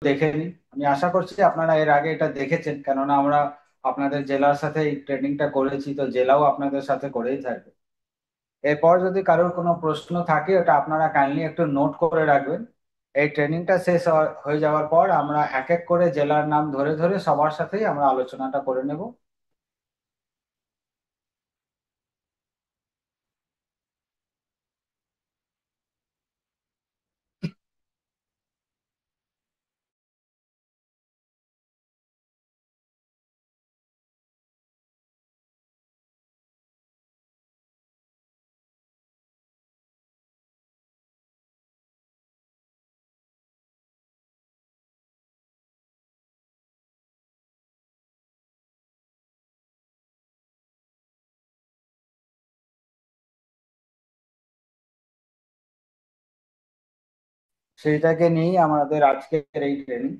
দেখে নিন। আমি আশা করছি আপনারা এর আগে এটা দেখেছেন, কেননা আমরা আপনাদের জেলার সাথে এই ট্রেনিংটা করেছি, তো জেলাও আপনাদের সাথে করেই থাকবে। এরপর যদি কারোর কোনো প্রশ্ন থাকে ওটা আপনারা কাইন্ডলি একটু নোট করে রাখবেন। এই ট্রেনিংটা শেষ হয়ে যাওয়ার পর আমরা এক এক করে জেলার নাম ধরে ধরে সবার সাথেই আমরা আলোচনাটা করে নেব। সেইটাকে নিয়েই আমাদের আজকের এই ট্রেনিং।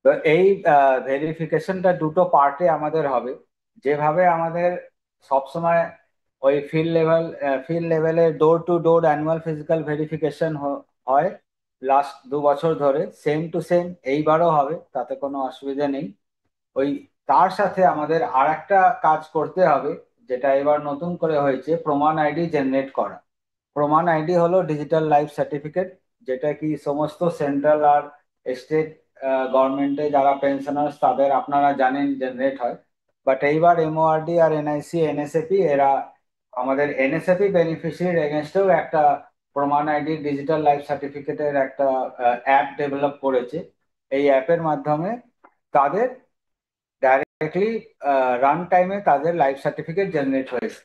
তো এই ভেরিফিকেশনটা দুটো পার্টে আমাদের হবে। যেভাবে আমাদের সবসময় ওই ফিল্ড লেভেলে ডোর to door annual physical verification হয় লাস্ট 2 বছর ধরে, সেম টু সেম এইবারও হবে, তাতে কোনো অসুবিধা নেই। ওই তার সাথে আমাদের আর একটা কাজ করতে হবে, যেটা এবার নতুন করে হয়েছে, প্রমাণ আইডি জেনারেট করা। প্রমাণ আইডি হলো ডিজিটাল লাইফ সার্টিফিকেট, যেটা কি সমস্ত সেন্ট্রাল আর স্টেট গভর্নমেন্টে যারা পেনশনার্স তাদের আপনারা জানেন জেনারেট হয়। বাট এইবার এমওআরডি আর এনআইসি এনএসএপি এরা আমাদের এনএসএপি বেনিফিশিয়ারির এগেনস্টেও একটা প্রমাণ আইডি ডিজিটাল লাইফ সার্টিফিকেটের একটা অ্যাপ ডেভেলপ করেছে। এই অ্যাপের মাধ্যমে তাদের ডাইরেক্টলি রান টাইমে তাদের লাইফ সার্টিফিকেট জেনারেট হয়েছে।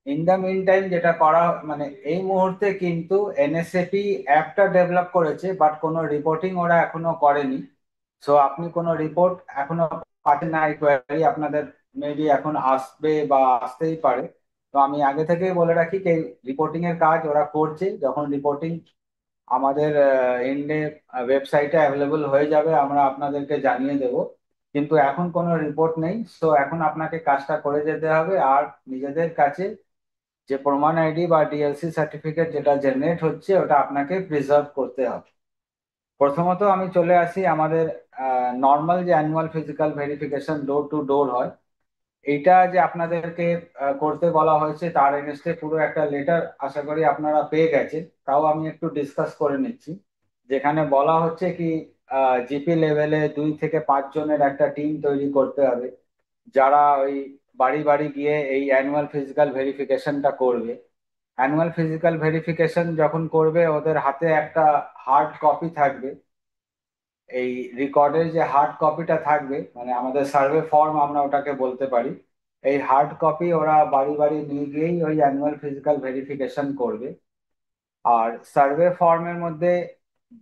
ইন দ্য মিন টাইম যেটা করা, মানে এই মুহূর্তে কিন্তু এনএসএপি অ্যাপটা ডেভেলপ করেছে, বাট কোনো রিপোর্টিং ওরা এখনো করেনি। সো আপনি কোনো রিপোর্ট এখনো পাচ্ছেন না, এই কোয়ারি আপনাদের মেবি এখন আসবে বা আসতেই পারে। তো আমি আগে থেকেই বলে রাখি যে রিপোর্টিং এর কাজ ওরা করছে। যখন রিপোর্টিং আমাদের এন্ডে ওয়েবসাইটে অ্যাভেলেবল হয়ে যাবে আমরা আপনাদেরকে জানিয়ে দেব। কিন্তু এখন কোনো রিপোর্ট নেই, তো এখন আপনাকে কাজটা করে যেতে হবে। আর নিজেদের কাছে যে প্রমাণ আইডি বা ডিএলসি সার্টিফিকেট যেটা জেনারেট হচ্ছে ওটা আপনাকে প্রিজার্ভ করতে হবে। প্রথমত আমি চলে আসি আমাদের নর্মাল যে annual physical verification door to door হয়, এইটা যে আপনাদেরকে করতে বলা হয়েছে তার এগেনস্টে পুরো একটা লেটার আশা করি আপনারা পেয়ে গেছেন। তাও আমি একটু ডিসকাস করে নিচ্ছি। যেখানে বলা হচ্ছে কি জিপি লেভেলে 2 থেকে 5 জনের একটা টিম তৈরি করতে হবে, যারা ওই বাড়ি বাড়ি গিয়ে এই অ্যানুয়াল ফিজিক্যাল ভেরিফিকেশনটা করবে। অ্যানুয়াল ফিজিক্যাল ভেরিফিকেশন যখন করবে ওদের হাতে একটা হার্ড কপি থাকবে। এই রেকর্ডের যে হার্ড কপিটা থাকবে, মানে আমাদের সার্ভে ফর্ম আমরা ওটাকে বলতে পারি, এই হার্ড কপি ওরা বাড়ি বাড়ি নিয়ে গিয়েই ওই অ্যানুয়াল ফিজিক্যাল ভেরিফিকেশন করবে। আর সার্ভে ফর্মের মধ্যে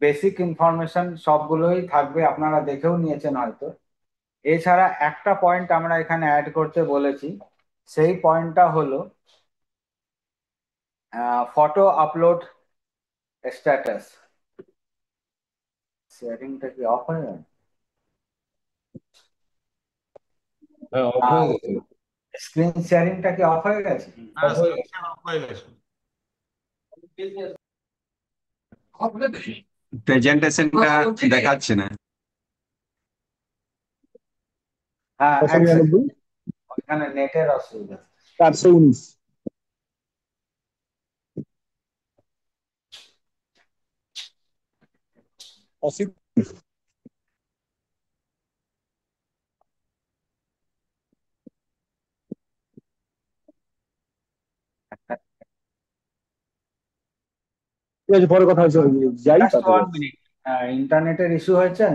বেসিক ইনফরমেশন সবগুলোই থাকবে, আপনারা দেখেও নিয়েছেন হয়তো। এছাড়া একটা পয়েন্ট আমরা এখানে অ্যাড করতে বলেছি, সেই পয়েন্টটা হলো ফটো আপলোড স্ট্যাটাস। শেয়ারিংটা কি অফ হয়ে গেল? হ্যাঁ, অফ হয়ে গেছে। স্ক্রিন শেয়ারিংটা কি অফ হয়ে গেছে? অফ হয়ে গেছে। অফ হয়ে গেছে। প্রেজেন্টেশনটা দেখাচ্ছে না। হ্যাঁ, ছশো এক সেকেন্ড, নিরানব্বই ওইখানে নেটের অসুবিধা। 419। অসিত, ঠিক আছে, পরে কথা হচ্ছে, যাই জাস্ট তারপরে। 1 মিনিট, ইন্টারনেটের ইস্যু হয়েছে।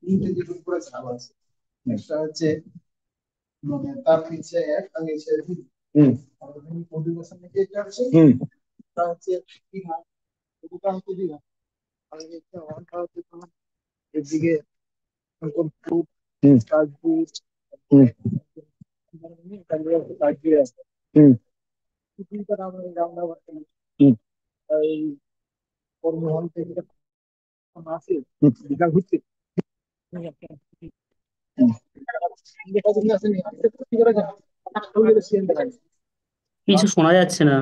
তিনটে যেগুলো করে ছাপ আছে, একটা হচ্ছে মানে তার নিচে এক আর নিচে দুই। হুম। আর ওখানে মোটিভেশন লিখে এটা আছে। হুম। হচ্ছে দীঘা, দুটা হচ্ছে দীঘা, আর হচ্ছে ওয়ানটা হচ্ছে তোমার এদিকে শঙ্করপুর, তাজপুর, তারপরে হচ্ছে তাজপুরে আছে। কিছুটা আমাদের রামনগর থেকে এই কর্মহল থেকে যখন আসে দীঘা ঘুরতে, দেখা তুমি আসেনি, আসতে কি করে যায় ওই সিএন দেখা যায়। কিছু শোনা যাচ্ছে না।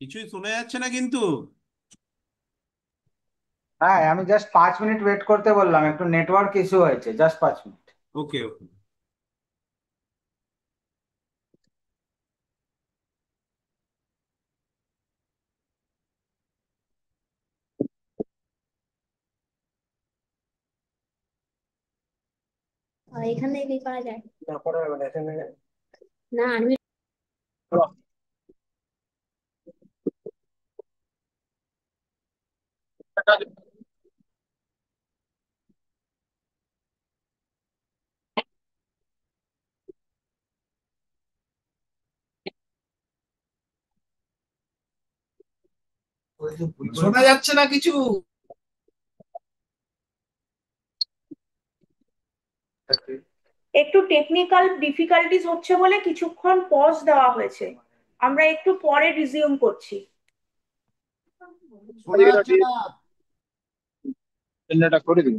কিছুই শোনা যাচ্ছে না কিন্তু। হ্যাঁ, আমি জাস্ট 5 মিনিট ওয়েট করতে বললাম, একটু নেটওয়ার্ক ইস্যু হয়েছে, জাস্ট 5 মিনিট। ওকে ওকে। এখানে কি করা যায়? না পরে হবে না, এখানে না আমি শোনা যাচ্ছে না কিছু। একটু টেকনিক্যাল ডিফিকাল্টিস হচ্ছে বলে কিছুক্ষণ পজ দেওয়া হয়েছে। আমরা একটু পরে রিজিউম করছি। শোনা যাচ্ছে না। এটা করে দিন।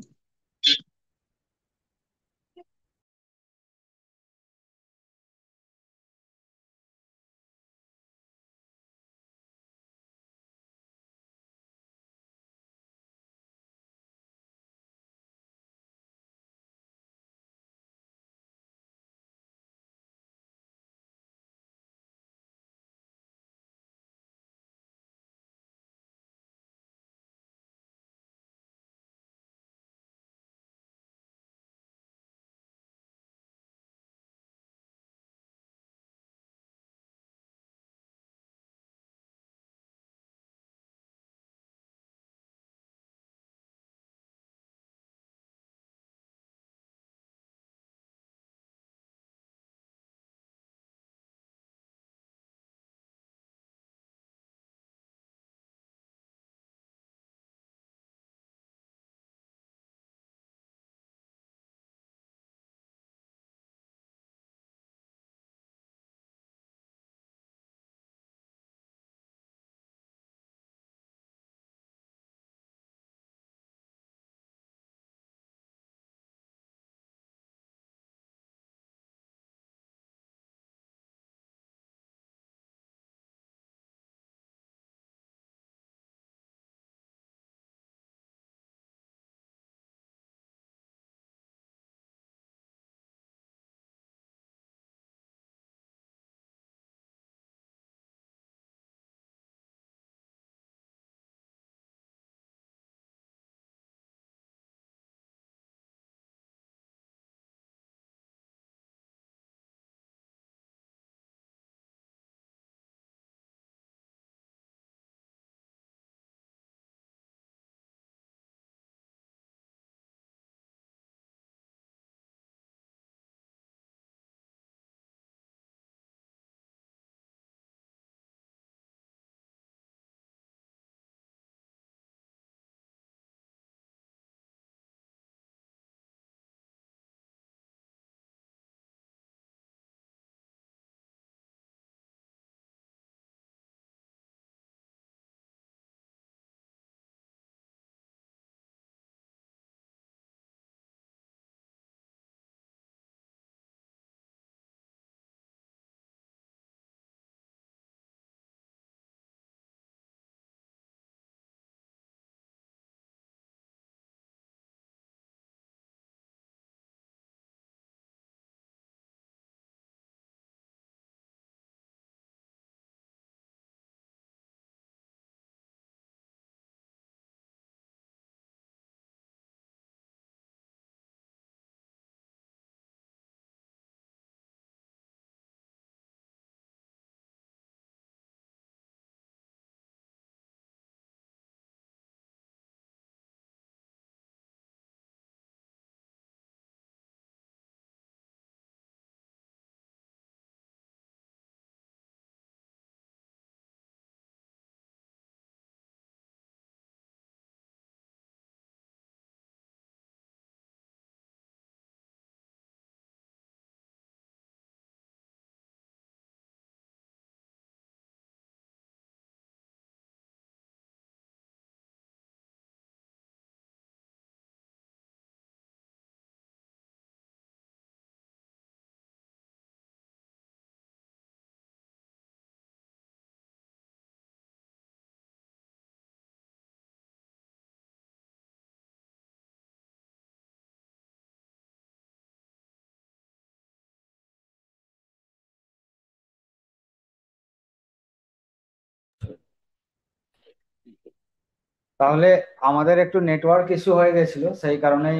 তাহলে আমাদের একটু নেটওয়ার্ক ইস্যু হয়ে গেছিল, সেই কারণেই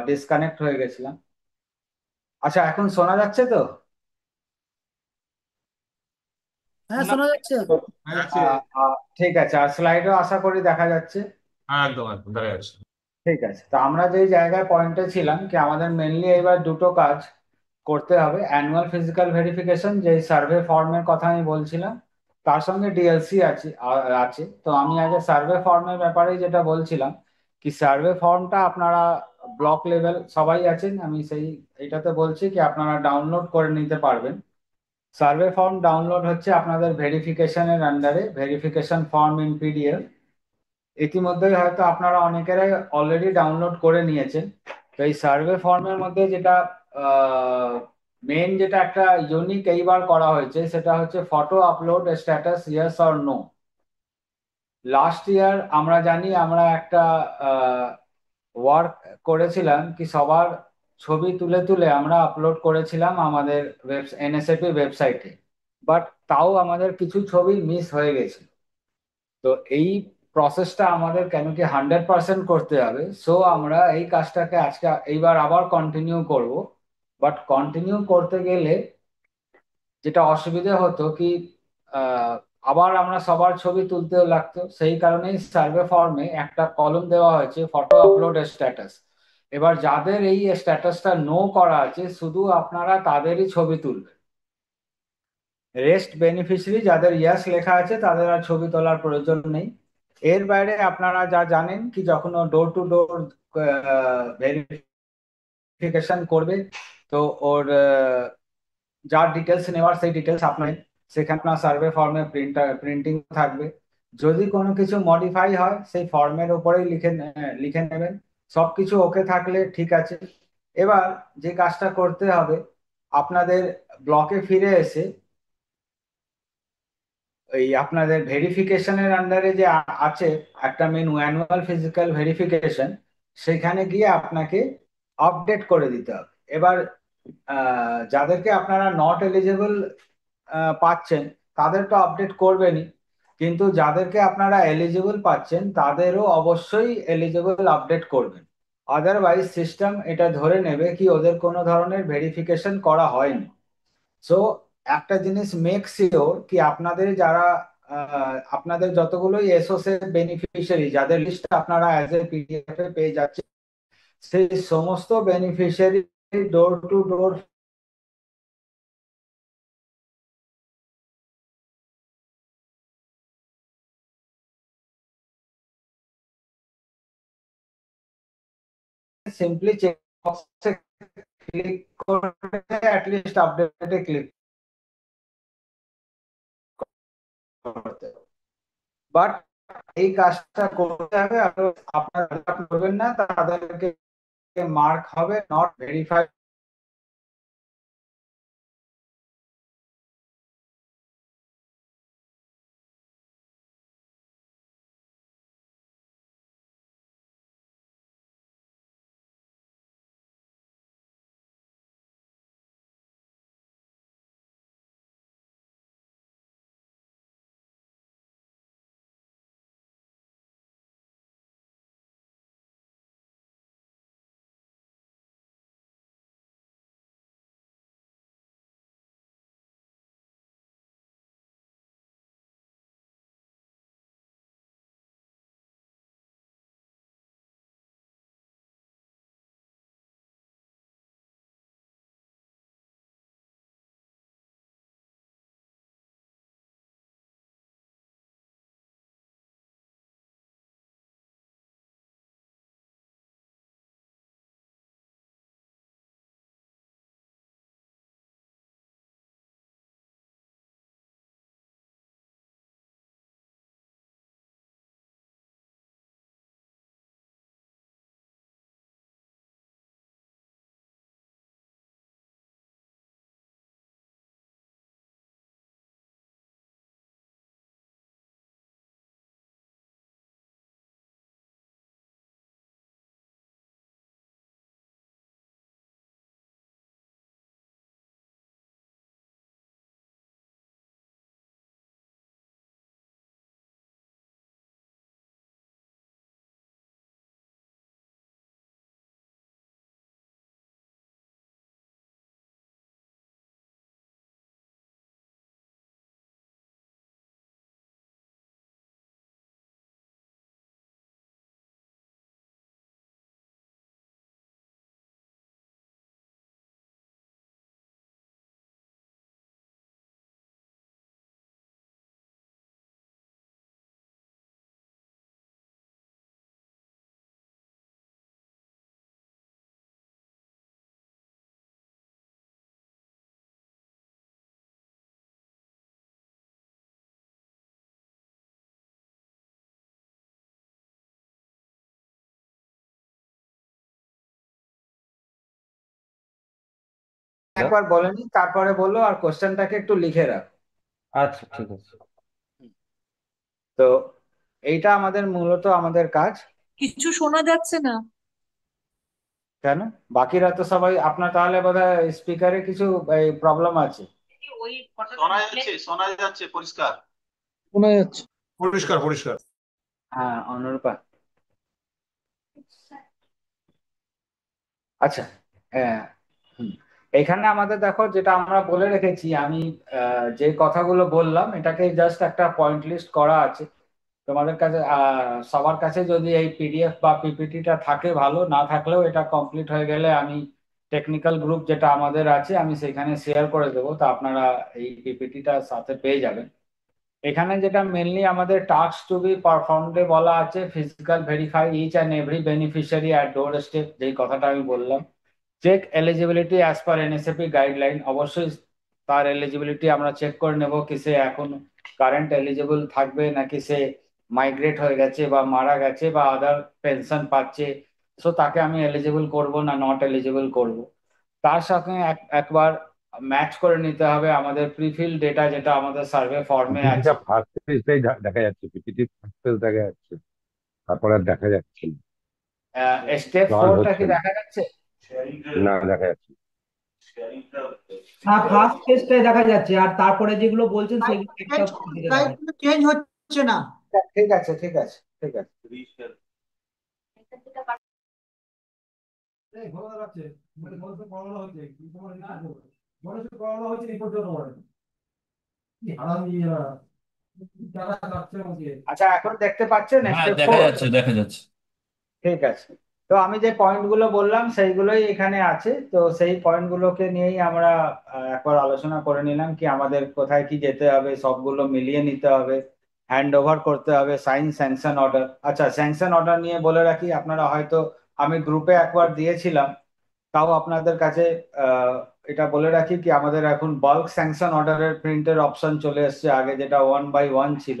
ডিসকানেক্ট হয়ে গেছিলাম। আচ্ছা, এখন শোনা যাচ্ছে তো? হ্যাঁ, শোনা যাচ্ছে। আছে। ঠিক আছে, আর স্লাইডও আশা করি দেখা যাচ্ছে। একদম একদম দেখা যাচ্ছে। ঠিক আছে, তো আমরা যেই জায়গায় পয়েন্টে ছিলাম কি আমাদের মেনলি এবার দুটো কাজ করতে হবে। অ্যানুয়াল ফিজিক্যাল ভেরিফিকেশন, যে সার্ভে ফর্মের কথা আমি বলছিলাম, তার সঙ্গে ডিএলসি আছে। তো আমি আগে সার্ভে ফর্মের ব্যাপারে যেটা বলছিলাম, কি সার্ভে ফর্মটা আপনারা ব্লক লেভেল সবাই আছেন, আমি সেই এইটাতে বলছি কি আপনারা ডাউনলোড করে নিতে পারবেন। সার্ভে ফর্ম ডাউনলোড হচ্ছে আপনাদের ভেরিফিকেশনের আন্ডারে, ভেরিফিকেশন ফর্ম ইন পিডিএফ। ইতিমধ্যেই হয়তো আপনারা অনেকেরাই অলরেডি ডাউনলোড করে নিয়েছেন। তো এই সার্ভে ফর্মের মধ্যে যেটা মেন, যেটা একটা ইউনিক এইবার করা হয়েছে, সেটা হচ্ছে photo upload status yes or no. Last year আমরা জানি আমরা একটা ওয়ার্ক করেছিলাম কি সবার ছবি তুলে তুলে আমরা আপলোড করেছিলাম আমাদের এনএসএপি ওয়েবসাইটে, বাট তাও আমাদের কিছু ছবি মিস হয়ে গেছে। তো এই প্রসেসটা আমাদের কেন কি 100% করতে হবে, সো আমরা এই কাজটাকে আজকে এইবার আবার কন্টিনিউ করব। বাট কন্টিনিউ করতে গেলে যেটা অসুবিধা হতো কি, আহ, আবার আমরা সবার ছবি তুলতেও লাগতো, সেই কারণেই সার্ভে ফর্মে একটা কলম দেওয়া হয়েছে ফটো আপলোড স্ট্যাটাস। এবার যাদের এই স্ট্যাটাসটা নো করা আছে, শুধু আপনারা তাদেরই ছবি তুলবেন। রেস্ট বেনিফিশিয়ারি যাদের ইয়াস লেখা আছে তাদের আর ছবি তোলার প্রয়োজন নেই। এর বাইরে আপনারা যা জানেন কি যখন ডোর টু ডোর ভেরিফিকেশন করবে, তো ওর যার ডিটেলস নেওয়ার সেই ডিটেলস আপনার, সেখানে আপনার সার্ভে ফর্মে প্রিন্টিং থাকবে। যদি কোনো কিছু মডিফাই হয় সেই ফর্মের উপরেই লিখে নেবেন। সবকিছু ওকে থাকলে ঠিক আছে। এবার যে কাজটা করতে হবে, আপনাদের ব্লকে ফিরে এসে এই আপনাদের ভেরিফিকেশনের আন্ডারে যে আছে একটা মেনু অ্যানুয়াল ফিজিক্যাল ভেরিফিকেশন, সেখানে গিয়ে আপনাকে আপডেট করে দিতে হবে। এবার যাদেরকে আপনারা নট এলিজেবল পাচ্ছেন তাদের তো আপডেট করবেনই, কিন্তু যাদেরকে আপনারা এলিজিবল পাচ্ছেন তাদেরও অবশ্যই এলিজিবল আপডেট করবেন। আদারওয়াইজ সিস্টেম এটা ধরে নেবে কি ওদের কোনো ধরনের ভেরিফিকেশন করা হয়নি। সো একটা জিনিস মেক শিওর কি আপনাদের যারা আপনাদের যতগুলোই এসোসিয়েট বেনিফিশিয়ারি যাদের লিস্ট আপনারা অ্যাজ এ পিডিএফ এ পেয়ে যাচ্ছেন, সেই সমস্ত beneficiary door to door simply check বক্সে ক্লিক করে অ্যাটলিস্ট আপডেটে ক্লিক করতে হবে। বাট এই কাজটা করতে হবে, আপনারা করবেন না তাদেরকে মার্ক হবে নট ভেরিফাইড। একবার বলে নি, তারপরে বললো, আর কোশ্চেনটাকে একটু লিখে রাখ। আচ্ছা, ঠিক আছে। তো এইটা আমাদের মূলত আমাদের কাজ। কিছু শোনা যাচ্ছে না। কেন? বাকিরা তো সবাই আপনার, তাহলে বোধহয় স্পিকারে কিছু প্রবলেম আছে। শোনা যাচ্ছে পরিষ্কার। শোনা যাচ্ছে। পরিষ্কার পরিষ্কার। হ্যাঁ, অনুরূপা। আচ্ছা। হ্যাঁ। হুম। এখানে আমাদের দেখো, যেটা আমরা বলে রেখেছি, আমি যে কথাগুলো বললাম এটাকে জাস্ট একটা পয়েন্ট লিস্ট করা আছে তোমাদের কাছে। সবার কাছে যদি এই পিডিএফ বা পিপিটিটা থাকে ভালো, না থাকলেও এটা কমপ্লিট হয়ে গেলে আমি টেকনিক্যাল গ্রুপ যেটা আমাদের আছে আমি সেখানে শেয়ার করে দেবো, তো আপনারা এই পিপিটিটা সাথে পেয়ে যাবেন। এখানে যেটা মেনলি আমাদের টাস্ক টু বি পারফর্মডে বলা আছে, physical verify each and every beneficiary at doorstep, যেই কথাটা আমি বললাম। Check eligibility as per NSAP guideline, অবশ্যই তার এলিজিবিলিটি আমরা চেক করে নেব কি সে এখন কারেন্ট এলিজিবল থাকবে নাকি সে মাইগ্রেট হয়ে গেছে বা মারা গেছে বা আদার পেনশন পাচ্ছে, সো তাকে আমি এলিজিবল করব না নট এলিজিবল করব। তার সাথে একবার ম্যাচ করে নিতে হবে আমাদের প্রিফিল ডেটা যেটা আমাদের সার্ভে ফর্মে আছে। পিপিটিটা ফার্স্ট পেজটাই দেখা যাচ্ছে, পিপিটি ফার্স্ট পেজ দেখা যাচ্ছে, তারপরে আর দেখা যাচ্ছে না। স্টেপ স্ক্রল 4টা হচ্ছে কি না। দেখা যাচ্ছে? না, দেখা যাচ্ছে না। হ্যাঁ, ফার্স্ট পেজটাই দেখা যাচ্ছে, আর তারপরে যেগুলো বলছেন সেগুলো একটা দিকে দেখা যাচ্ছে। চেঞ্জ হচ্ছে না। ঠিক আছে, ঠিক আছে, ঠিক আছে। আচ্ছা, এখন দেখতে পাচ্ছেন হ্যাঁ, স্টেপ দেখা 4? যাচ্ছে, দেখা যাচ্ছে। ঠিক আছে। তো আমি যে পয়েন্টগুলো বললাম সেইগুলোই এখানে আছে, তো সেই পয়েন্টগুলোকে নিয়েই আমরা একবার আলোচনা করে নিলাম কি আমাদের কোথায় কি যেতে হবে, সবগুলো মিলিয়ে নিতে হবে, হ্যান্ড ওভার করতে হবে, সাইন স্যাংশন অর্ডার। আচ্ছা, স্যাংশন অর্ডার নিয়ে বলে রাখি, আপনারা হয়তো, আমি গ্রুপে একবার দিয়েছিলাম, তাও আপনাদের কাছে এটা বলে রাখি কি আমাদের এখন বাল্ক স্যাংশন অর্ডারের প্রিন্টের অপশন চলে এসেছে, আগে যেটা 1 by 1 ছিল।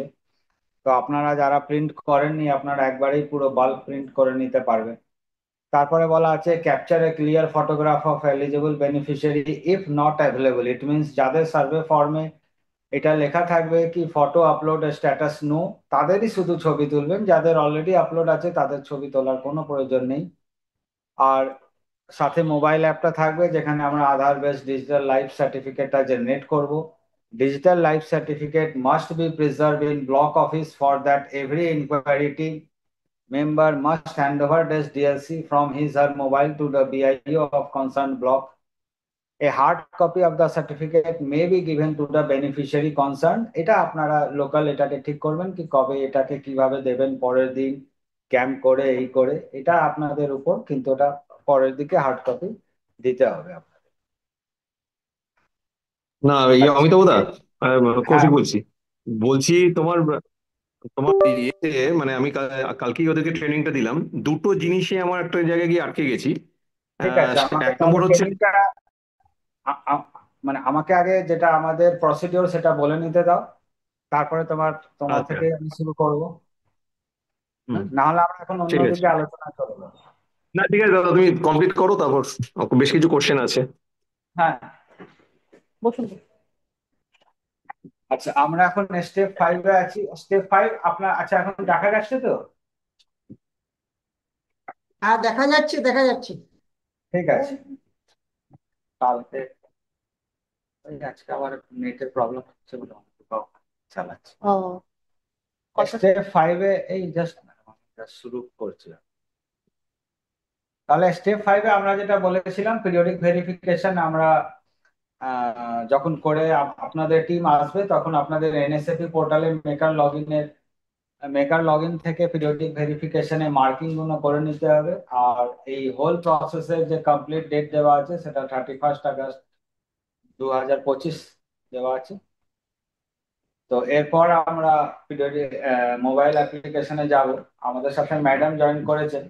তো আপনারা যারা প্রিন্ট করেননি আপনারা একবারেই পুরো বাল্ক প্রিন্ট করে নিতে পারবেন। তারপরে বলা আছে capture A clear photograph of eligible beneficiary if not available, it means যাদের সার্ভে ফর্মে এটা লেখা থাকবে কি ফটো আপলোড স্ট্যাটাস নো, তাদেরই শুধু ছবি তুলবেন, যাদের অলরেডি আপলোড আছে তাদের ছবি তোলার কোনো প্রয়োজন নেই। আর সাথে মোবাইল অ্যাপটা থাকবে যেখানে আমরা আধার বেস ডিজিটাল লাইফ সার্টিফিকেটটা জেনারেট করব। Digital life certificate must be preserve in block office, for that every ইনকোয়ারিটি member must hand over this DLC from his or her mobile to the BIO of concerned block. A hard copy of the certificate may be given to the beneficiary concerned. এটা আপনারা local এটাকে ঠিক করবেন কি কবে এটাকে কিভাবে দেবেন, পরের দিন ক্যাম্প করে এই করে, এটা আপনাদের উপর, কিন্তু ওটা পরের দিকে হার্ড কপি দিতে হবে আপনাদের। না, আচ্ছা। অমিতাভ দা, হ্যাঁ। কৌশিক বলছি। বলছি তোমার তোমার ইয়েতে, মানে আমি কালকেই ওদেরকে ট্রেনিংটা দিলাম, দুটো জিনিসে আমার একটা জায়গায় গিয়ে আটকে গেছি। ঠিক আছে, আমাকে এক তাহলে নম্বর হচ্ছে, ট্রেনিংটা মানে আমাকে আগে যেটা আমাদের প্রসিডিওর সেটা বলে নিতে দাও, তারপরে তোমার আচ্ছা, থেকে আমি শুরু করব। হুম, না হলে আমরা এখন ঠিক আছে। অন্যদিকে আলোচনা করবো। না, ঠিক আছে দাদা, তুমি কমপ্লিট করো, তারপর বেশ কিছু কোশ্চেন আছে। হ্যাঁ। বসুন। আচ্ছা, আমরা এখন স্টেপ 5-এ আছি। স্টেপ 5 আপনার, আচ্ছা এখন দেখা যাচ্ছে তো? হ্যাঁ, দেখা যাচ্ছে, দেখা যাচ্ছে। ঠিক আছে। কালকে ওই আজকে আবার নেটের প্রবলেম হচ্ছে বলে অনেক চালাচ্ছে। ও, স্টেপ 5-এ এই জাস্ট শুরু করছি। তাহলে স্টেপ 5-এ আমরা যেটা বলেছিলাম পিরিয়ডিক ভেরিফিকেশন, আমরা যখন করে আপনাদের টিম আসবে তখন আপনাদের এনএসএপি পোর্টালে মেকার লগ ইন থেকে পিরিয়ডিক ভেরিফিকেশনে মার্কিং গুলো করে নিতে হবে। আর এই হোল প্রসেসের যে কমপ্লিট ডেট দেওয়া আছে সেটা 31 আগস্ট 2025 দেওয়া আছে। তো এরপর আমরা পিরিয়ডিক মোবাইল অ্যাপ্লিকেশনে যাব। আমাদের সাথে ম্যাডাম জয়েন করেছেন।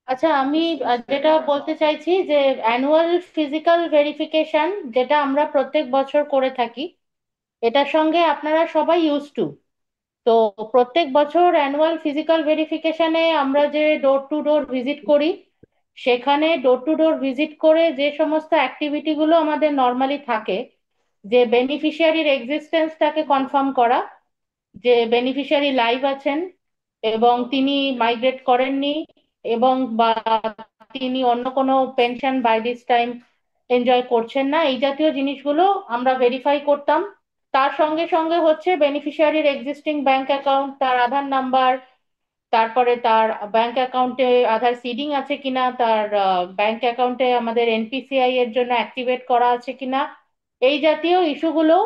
আচ্ছা, আমি যেটা বলতে চাইছি যে অ্যানুয়াল ফিজিক্যাল ভেরিফিকেশন যেটা আমরা প্রত্যেক বছর করে থাকি, এটার সঙ্গে আপনারা সবাই ইউজ টু। তো প্রত্যেক বছর অ্যানুয়াল ফিজিক্যাল ভেরিফিকেশনে আমরা যে ডোর টু ডোর ভিজিট করি, সেখানে ডোর টু ডোর ভিজিট করে যে সমস্ত অ্যাক্টিভিটি গুলো আমাদের নর্মালি থাকে, যে বেনিফিশিয়ারির এক্সিস্টেন্সটাকে কনফার্ম করা, যে বেনিফিশিয়ারি লাইভ আছেন এবং তিনি মাইগ্রেট করেননি, এবং বা তিনি অন্য কোনো pension by this time enjoy করছেন না, এই জাতীয় জিনিসগুলো আমরা ভেরিফাই করতাম। তার সঙ্গে সঙ্গে হচ্ছে বেনিফিশিয়ারির এক্সিস্টিং ব্যাংক অ্যাকাউন্ট, তার আধার নাম্বার, তারপরে তার ব্যাংক অ্যাকাউন্টে আধার সিডিং আছে কিনা, তার ব্যাংক অ্যাকাউন্টে আমাদের এনপিসিআই এর জন্য অ্যাক্টিভেট করা আছে কিনা, এই জাতীয় ইস্যুগুলো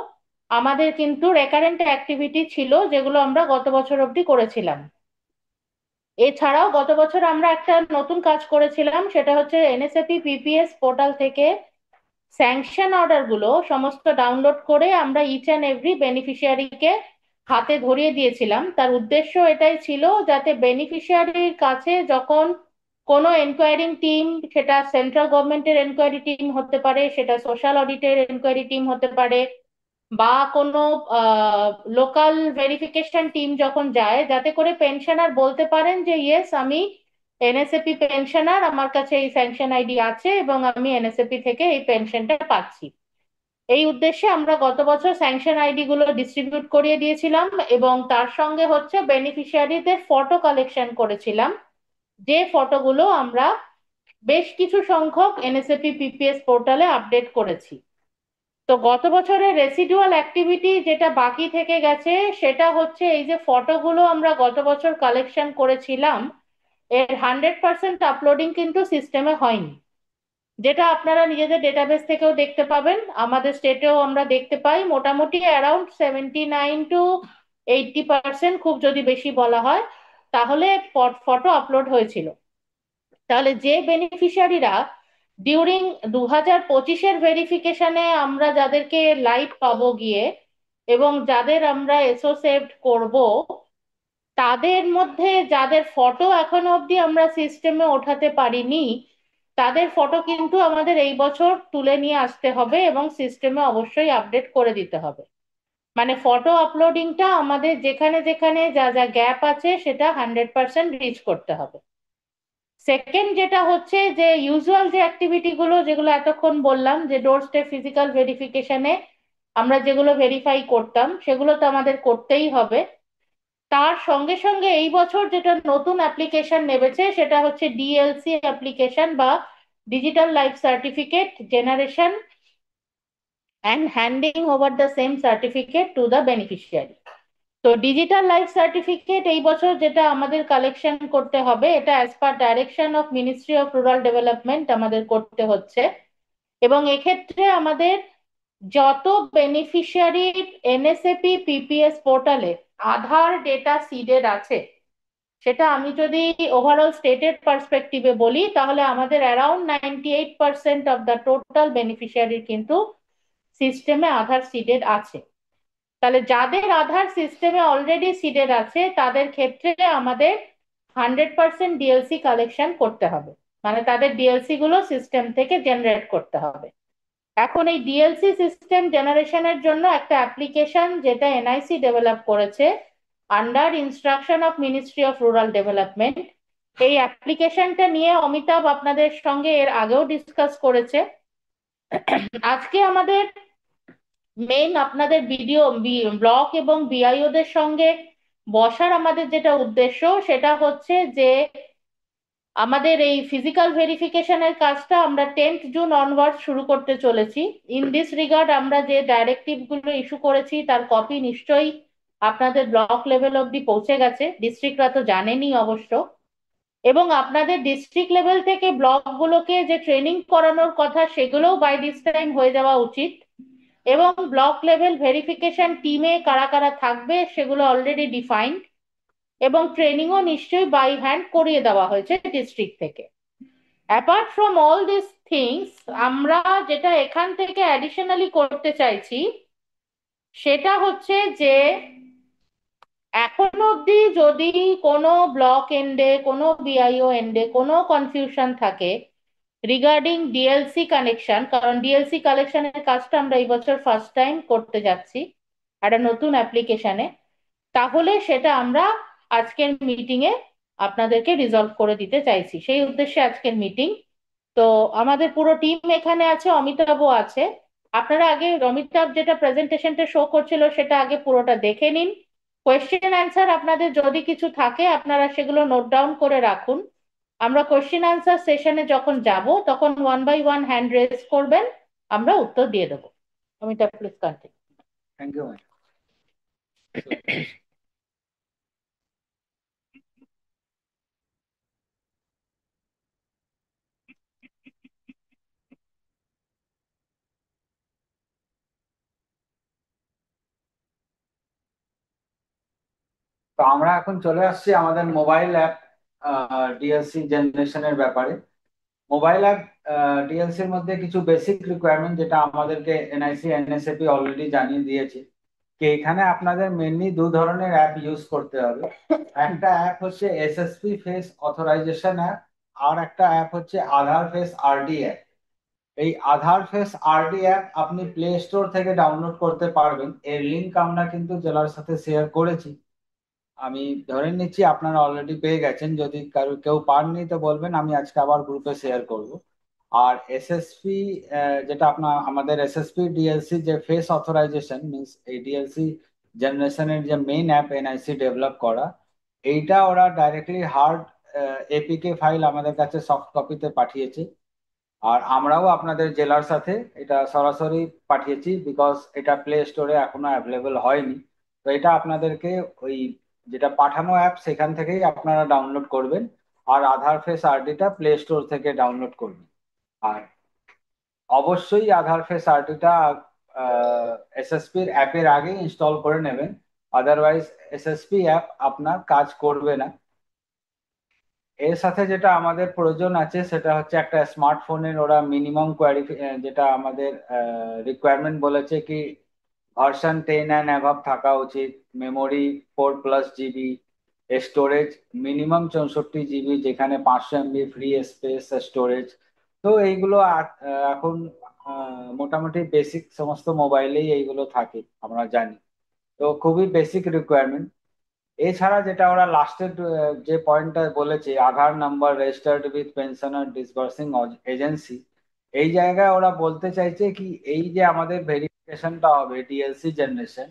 আমাদের কিন্তু রেকারেন্ট অ্যাক্টিভিটি ছিল, যেগুলো আমরা গত বছর অবধি করেছিলাম। এছাড়াও গত বছর আমরা একটা নতুন কাজ করেছিলাম, সেটা হচ্ছে এনএসএপি পিপিএস পোর্টাল থেকে স্যাংশন অর্ডার গুলো সমস্ত ডাউনলোড করে আমরা ইচ অ্যান্ড এভরি বেনিফিশিয়ারিকে হাতে ধরিয়ে দিয়েছিলাম। তার উদ্দেশ্য এটাই ছিল যাতে বেনিফিশিয়ারির কাছে যখন কোনো এনকোয়ারিং টিম, সেটা সেন্ট্রাল গভর্নমেন্টের এনকোয়ারি টিম হতে পারে, সেটা সোশ্যাল অডিটের এনকোয়ারি টিম হতে পারে, বা কোনো লোকাল ভেরিফিকেশন টিম যখন যায়, যাতে করে পেনশনার বলতে পারেন যে ইয়েস, আমি এনএসএপি পেনশনার, আমার কাছে এই স্যাংশন আইডি আছে এবং আমি এনএসএপি থেকে এই পেনশনটা পাচ্ছি। এই উদ্দেশ্যে আমরা গত বছর স্যাংশন আইডি গুলো ডিস্ট্রিবিউট করিয়ে দিয়েছিলাম এবং তার সঙ্গে হচ্ছে বেনিফিশিয়ারিদের ফটো কালেকশন করেছিলাম, যে ফটোগুলো আমরা বেশ কিছু সংখ্যক এনএসএপি পিপিএস পোর্টালে আপডেট করেছি। তো গত বছরের রেসিডুয়াল অ্যাক্টিভিটি যেটা বাকি থেকে গেছে, সেটা হচ্ছে এই যে ফটোগুলো আমরা গত বছর কালেকশন করেছিলাম, এর 100% আপলোডিং কিন্তু সিস্টেমে হয়নি, যেটা আপনারা নিজেদের ডেটাবেস থেকেও দেখতে পাবেন। আমাদের স্টেটেও আমরা দেখতে পাই মোটামুটি অ্যারাউন্ড 79 to 80%, খুব যদি বেশি বলা হয় তাহলে ফটো আপলোড হয়েছিল। তাহলে যে বেনিফিশিয়ারিরা ডিউরিং 2025-এর ভেরিফিকেশনে আমরা যাদেরকে লাইভ পাবো গিয়ে এবং যাদের আমরা অ্যাসোসিয়েট করব, তাদের মধ্যে যাদের ফটো এখনো অবধি আমরা সিস্টেমে ওঠাতে পারিনি, তাদের ফটো কিন্তু আমাদের এই বছর তুলে নিয়ে আসতে হবে এবং সিস্টেমে অবশ্যই আপডেট করে দিতে হবে। মানে ফটো আপলোডিংটা আমাদের যেখানে যেখানে যা যা গ্যাপ আছে সেটা 100% রিচ করতে হবে। সেকেন্ড যেটা হচ্ছে যে ইউজুয়াল যে অ্যাক্টিভিটি গুলো, যেগুলো এতক্ষণ বললাম যে ডোর স্টেপ ফিজিক্যাল ভেরিফিকেশনে আমরা যেগুলো ভেরিফাই করতাম, সেগুলো তো আমাদের করতেই হবে। তার সঙ্গে সঙ্গে এই বছর যেটা নতুন অ্যাপ্লিকেশন নেমেছে, সেটা হচ্ছে ডিএলসি অ্যাপ্লিকেশন বা digital life certificate generation and হ্যান্ডিং over the same certificate to the beneficiary. তো ডিজিটাল লাইফ সার্টিফিকেট এই বছর যেটা আমাদের কালেকশন করতে হবে, এটা as per direction of ministry of rural development আমাদের করতে হচ্ছে। এবং এক্ষেত্রে আমাদের যত বেনিফিশিয়ারি এনএসএপি পিপিএস পোর্টালে আধার ডেটা সিডেড আছে, সেটা আমি যদি ওভারঅল স্টেটের পার্সপেক্টিভে বলি, তাহলে আমাদের অ্যারাউন্ড 98% অফ দ্য টোটাল বেনিফিশিয়ারির কিন্তু সিস্টেমে আধার সিডেড আছে। তাহলে যাদের আধার সিস্টেমে অলরেডি সিডেড আছে, তাদের ক্ষেত্রে আমাদের 100% ডিএলসি কালেকশন করতে হবে, মানে তাদের ডিএলসি গুলো সিস্টেম থেকে জেনারেট করতে হবে। এখন এই ডিএলসি সিস্টেম জেনারেশনের জন্য একটা অ্যাপ্লিকেশন যেটা এনআইসি ডেভেলপ করেছে under instruction of ministry of rural development. এই অ্যাপ্লিকেশনটা নিয়ে অমিতাভ আপনাদের সঙ্গে এর আগেও ডিসকাস করেছে। আজকে আমাদের মেইন আপনাদের বিডিও, ব্লক এবং বিআইওদের সঙ্গে বসার আমাদের যেটা উদ্দেশ্য, সেটা হচ্ছে যে আমাদের এই ফিজিক্যাল ভেরিফিকেশনের কাজটা আমরা 10th জুন অনওয়ার্ড শুরু করতে চলেছি। ইন দিস রিগার্ড আমরা যে ডাইরেক্টিভ গুলো ইস্যু করেছি তার কপি নিশ্চয়ই আপনাদের ব্লক লেভেল অবধি পৌঁছে গেছে, ডিস্ট্রিক্টরা তো জানেনই অবশ্য। এবং আপনাদের ডিস্ট্রিক্ট লেভেল থেকে ব্লকগুলোকে যে ট্রেনিং করানোর কথা, সেগুলোও বাই দিস টাইম হয়ে যাওয়া উচিত। এবং ব্লক লেভেল ভেরিফিকেশন টিমে কারা কারা থাকবে সেগুলো অলরেডি ডিফাইন্ড, এবং ট্রেনিংও নিশ্চয়ই বাই হ্যান্ড করিয়ে দেওয়া হয়েছে ডিস্ট্রিক্ট থেকে। Apart from all this things, আমরা যেটা এখান থেকে অ্যাডিশনালি করতে চাইছি, সেটা হচ্ছে যে এখনো অবধি যদি কোনো ব্লক এন্ডে, কোনো বিআইও এন্ডে কোনো কনফিউশন থাকে রিগার্ডিং ডিএলসি কানেকশন, কারণ ডিএলসি কালেকশনের কাজটা আমরা এই বছর ফার্স্ট টাইম করতে যাচ্ছি একটা নতুন অ্যাপ্লিকেশনে, তাহলে সেটা আমরা আজকের মিটিংয়ে আপনাদেরকে রিজলভ করে দিতে চাইছি, সেই উদ্দেশ্যে আজকের মিটিং। তো আমাদের পুরো টিম এখানে আছে, অমিতাভও আছে। আপনারা আগে অমিতাভ যেটা প্রেজেন্টেশনটা শো করছিল সেটা আগে পুরোটা দেখে নিন। কোয়েশ্চেন অ্যান্সার আপনাদের যদি কিছু থাকে আপনারা সেগুলো নোট ডাউন করে রাখুন। আমরা কোয়েশ্চেন অ্যান্সার সেশনে যখন যাব তখন 1 বাই 1 হ্যান্ড রেজ করবেন, আমরা উত্তর দিয়ে দেবো। Amitabh, please continue. Thank you. তো আমরা এখন চলে আসছি আমাদের মোবাইল অ্যাপ ডিএলসি জেনারেশনের ব্যাপারে। মোবাইল অ্যাপ ডিএলসির মধ্যে কিছু বেসিক রিকোয়ারমেন্ট যেটা আমাদেরকে এনআইসি এনএসএপি অলরেডি জানিয়ে দিয়েছে, কি এখানে আপনাদের মেনলি দু ধরনের অ্যাপ ইউজ করতে হবে। একটা অ্যাপ হচ্ছে এসএসপি ফেস অথরাইজেশন অ্যাপ, আর একটা অ্যাপ হচ্ছে আধার ফেস আরডি অ্যাপ। এই আধার ফেস আরডি অ্যাপ আপনি প্লে স্টোর থেকে ডাউনলোড করতে পারবেন। এর লিংক আমরা কিন্তু জেলার সাথে শেয়ার করেছি। আমি ধরে নিচ্ছি আপনারা অলরেডি পেয়ে গেছেন, যদি কেউ পাননি তো বলবেন, আমি আজকে আবার গ্রুপে শেয়ার করব। আর এসএসপি যেটা আমাদের এসএসপি ডিএলসি যে ফেস অথরাইজেশন মিনস এই ডিএলসি জেনারেশনের যে মেইন অ্যাপ এনআইসি ডেভেলপ করা, এইটা ওরা ডাইরেক্টলি হার্ড এপিকে ফাইল আমাদের কাছে সফট কপিতে পাঠিয়েছে। আর আমরাও আপনাদের জেলার সাথে এটা সরাসরি পাঠিয়েছি, বিকজ এটা প্লে স্টোরে এখনো অ্যাভেলেবল হয়নি। তো এটা আপনাদেরকে ওই যেটা পাঠানো অ্যাপ সেখান থেকেই আপনারা ডাউনলোড করবেন, আর আধার ফেস আরডিটা প্লে স্টোর থেকে ডাউনলোড করবেন। আর অবশ্যই আধার ফেস আরডিটা এসএসপির অ্যাপের আগে ইনস্টল করে নেবেন, আদারওয়াইজ এসএসপি অ্যাপ আপনার কাজ করবে না। এর সাথে যেটা আমাদের প্রয়োজন আছে সেটা হচ্ছে একটা স্মার্টফোনের ওরা মিনিমাম যেটা আমাদের রিকোয়ারমেন্ট বলেছে কি ভার্সন 10 অ্যান্ড অ্যাভাব থাকা উচিত, memory 4+ GB, storage minimum 64 GB, যেখানে 500 MB ফ্রি স্পেস স্টোরেজ। তো এইগুলো এখন মোটামুটি বেসিক সমস্ত মোবাইলেই এইগুলো থাকে আমরা জানি। তো খুবই বেসিক রিকোয়ারমেন্ট। এছাড়া যেটা ওরা লাস্টের যে পয়েন্টটা বলেছে, Aadhaar number registered with pensioner disbursing agency, এই জায়গায় ওরা বলতে চাইছে কি এই যে আমাদের ভেরিফিকেশনটা হবে ডিএলসি জেনারেশন,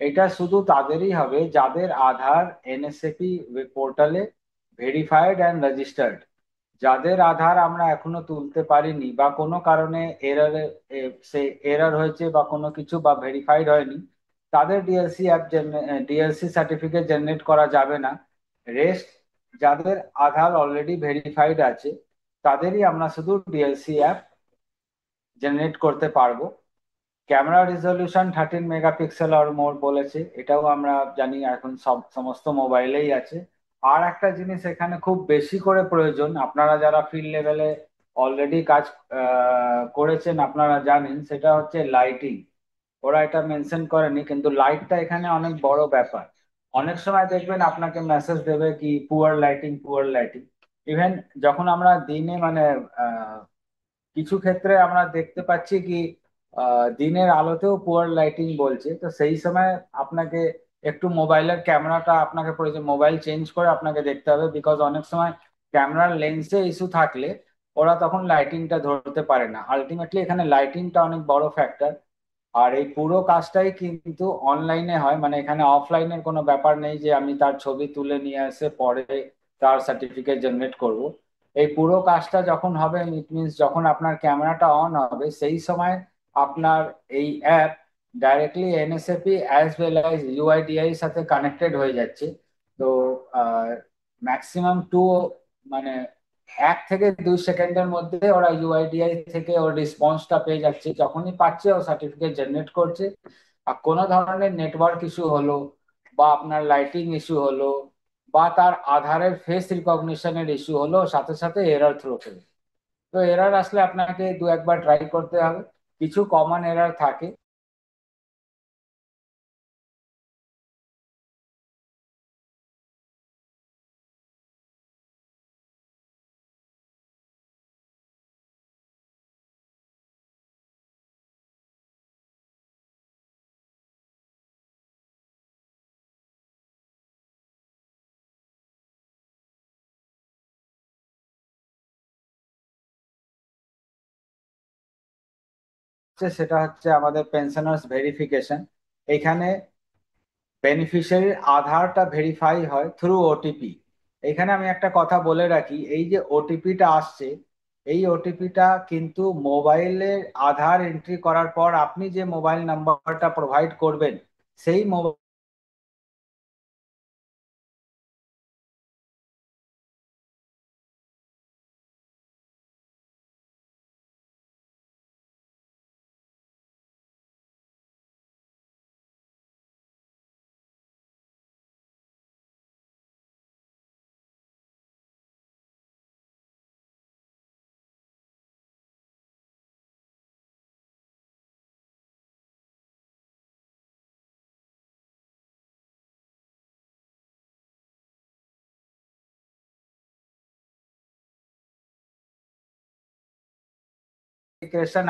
এটা শুধু তাদেরই হবে যাদের আধার এনএসএপি পোর্টালে ভেরিফাইড অ্যান্ড রেজিস্টার্ড। যাদের আধার আমরা এখনো তুলতে পারিনি বা কোনো কারণে এরারে সে এরার হয়েছে বা কোনো কিছু বা ভেরিফাইড হয়নি, তাদের ডিএলসি সার্টিফিকেট জেনারেট করা যাবে না। রেস্ট যাদের আধার অলরেডি ভেরিফাইড আছে তাদেরই আমরা শুধু ডিএলসি অ্যাপ জেনারেট করতে পারবো। ক্যামেরা রেজলিউশন 13 মেগাপিক্সেল আর মোর বলেছে, এটাও আমরা জানি এখন সমস্ত মোবাইলেই আছে। আর একটা জিনিস এখানে খুব বেশি করে প্রয়োজন, আপনারা যারা ফিল্ড লেভেলে অলরেডি কাজ করেছেন আপনারা জানেন, সেটা হচ্ছে লাইটিং। ওরা এটা মেনশন করেনি কিন্তু লাইটটা এখানে অনেক বড় ব্যাপার। অনেক সময় দেখবেন আপনাকে মেসেজ দেবে কি poor lighting poor lighting. Even যখন আমরা দিনে মানে কিছু ক্ষেত্রে আমরা দেখতে পাচ্ছি কি দিনের আলোতেও পুয়ার লাইটিং বলছে, তো সেই সময় আপনাকে একটু মোবাইলের ক্যামেরাটা আপনাকে প্রয়োজন, মোবাইল চেঞ্জ করে আপনাকে দেখতে হবে, বিকজ অনেক সময় ক্যামেরার লেন্সে ইস্যু থাকলে ওরা তখন লাইটিংটা ধরতে পারে না। আলটিমেটলি এখানে লাইটিংটা অনেক বড় ফ্যাক্টর। আর এই পুরো কাজটাই কিন্তু অনলাইনে হয়, মানে এখানে অফলাইনের কোনো ব্যাপার নেই যে আমি তার ছবি তুলে নিয়ে এসে পরে তার সার্টিফিকেট জেনারেট করব। এই পুরো কাজটা যখন হবে ইট মিনস যখন আপনার ক্যামেরাটা অন হবে সেই সময় আপনার এই app directly NSAP as well as UIDAI সাথে কানেক্টেড হয়ে যাচ্ছে। তো ম্যাক্সিমাম মানে 1 থেকে 2 সেকেন্ডের মধ্যে ওরা ইউআইডিআই থেকে ওর রেসপন্সটা পেয়ে যাচ্ছে, যখনই পাচ্ছে ও সার্টিফিকেট জেনারেট করছে। আর কোনো ধরনের নেটওয়ার্ক ইস্যু হলো বা আপনার লাইটিং ইস্যু হলো বা তার আধারের ফেস রিকগনিশনের ইস্যু হলো, সাথে সাথে এরার থ্রো করে। তো এরার আসলে আপনাকে 2-1বার ট্রাই করতে হবে। কিছু কমন এরার থাকে। সেটা হচ্ছে আমাদের পেনশনার্স ভেরিফিকেশন। এখানে বেনিফিশিয়ারির আধারটা ভেরিফাই হয় থ্রু ওটিপি। এখানে আমি একটা কথা বলে রাখি, এই যে ওটিপিটা আসছে, এই ওটিপিটা কিন্তু মোবাইলের আধার এন্ট্রি করার পর আপনি যে মোবাইল নাম্বারটা প্রোভাইড করবেন সেই মোবাইল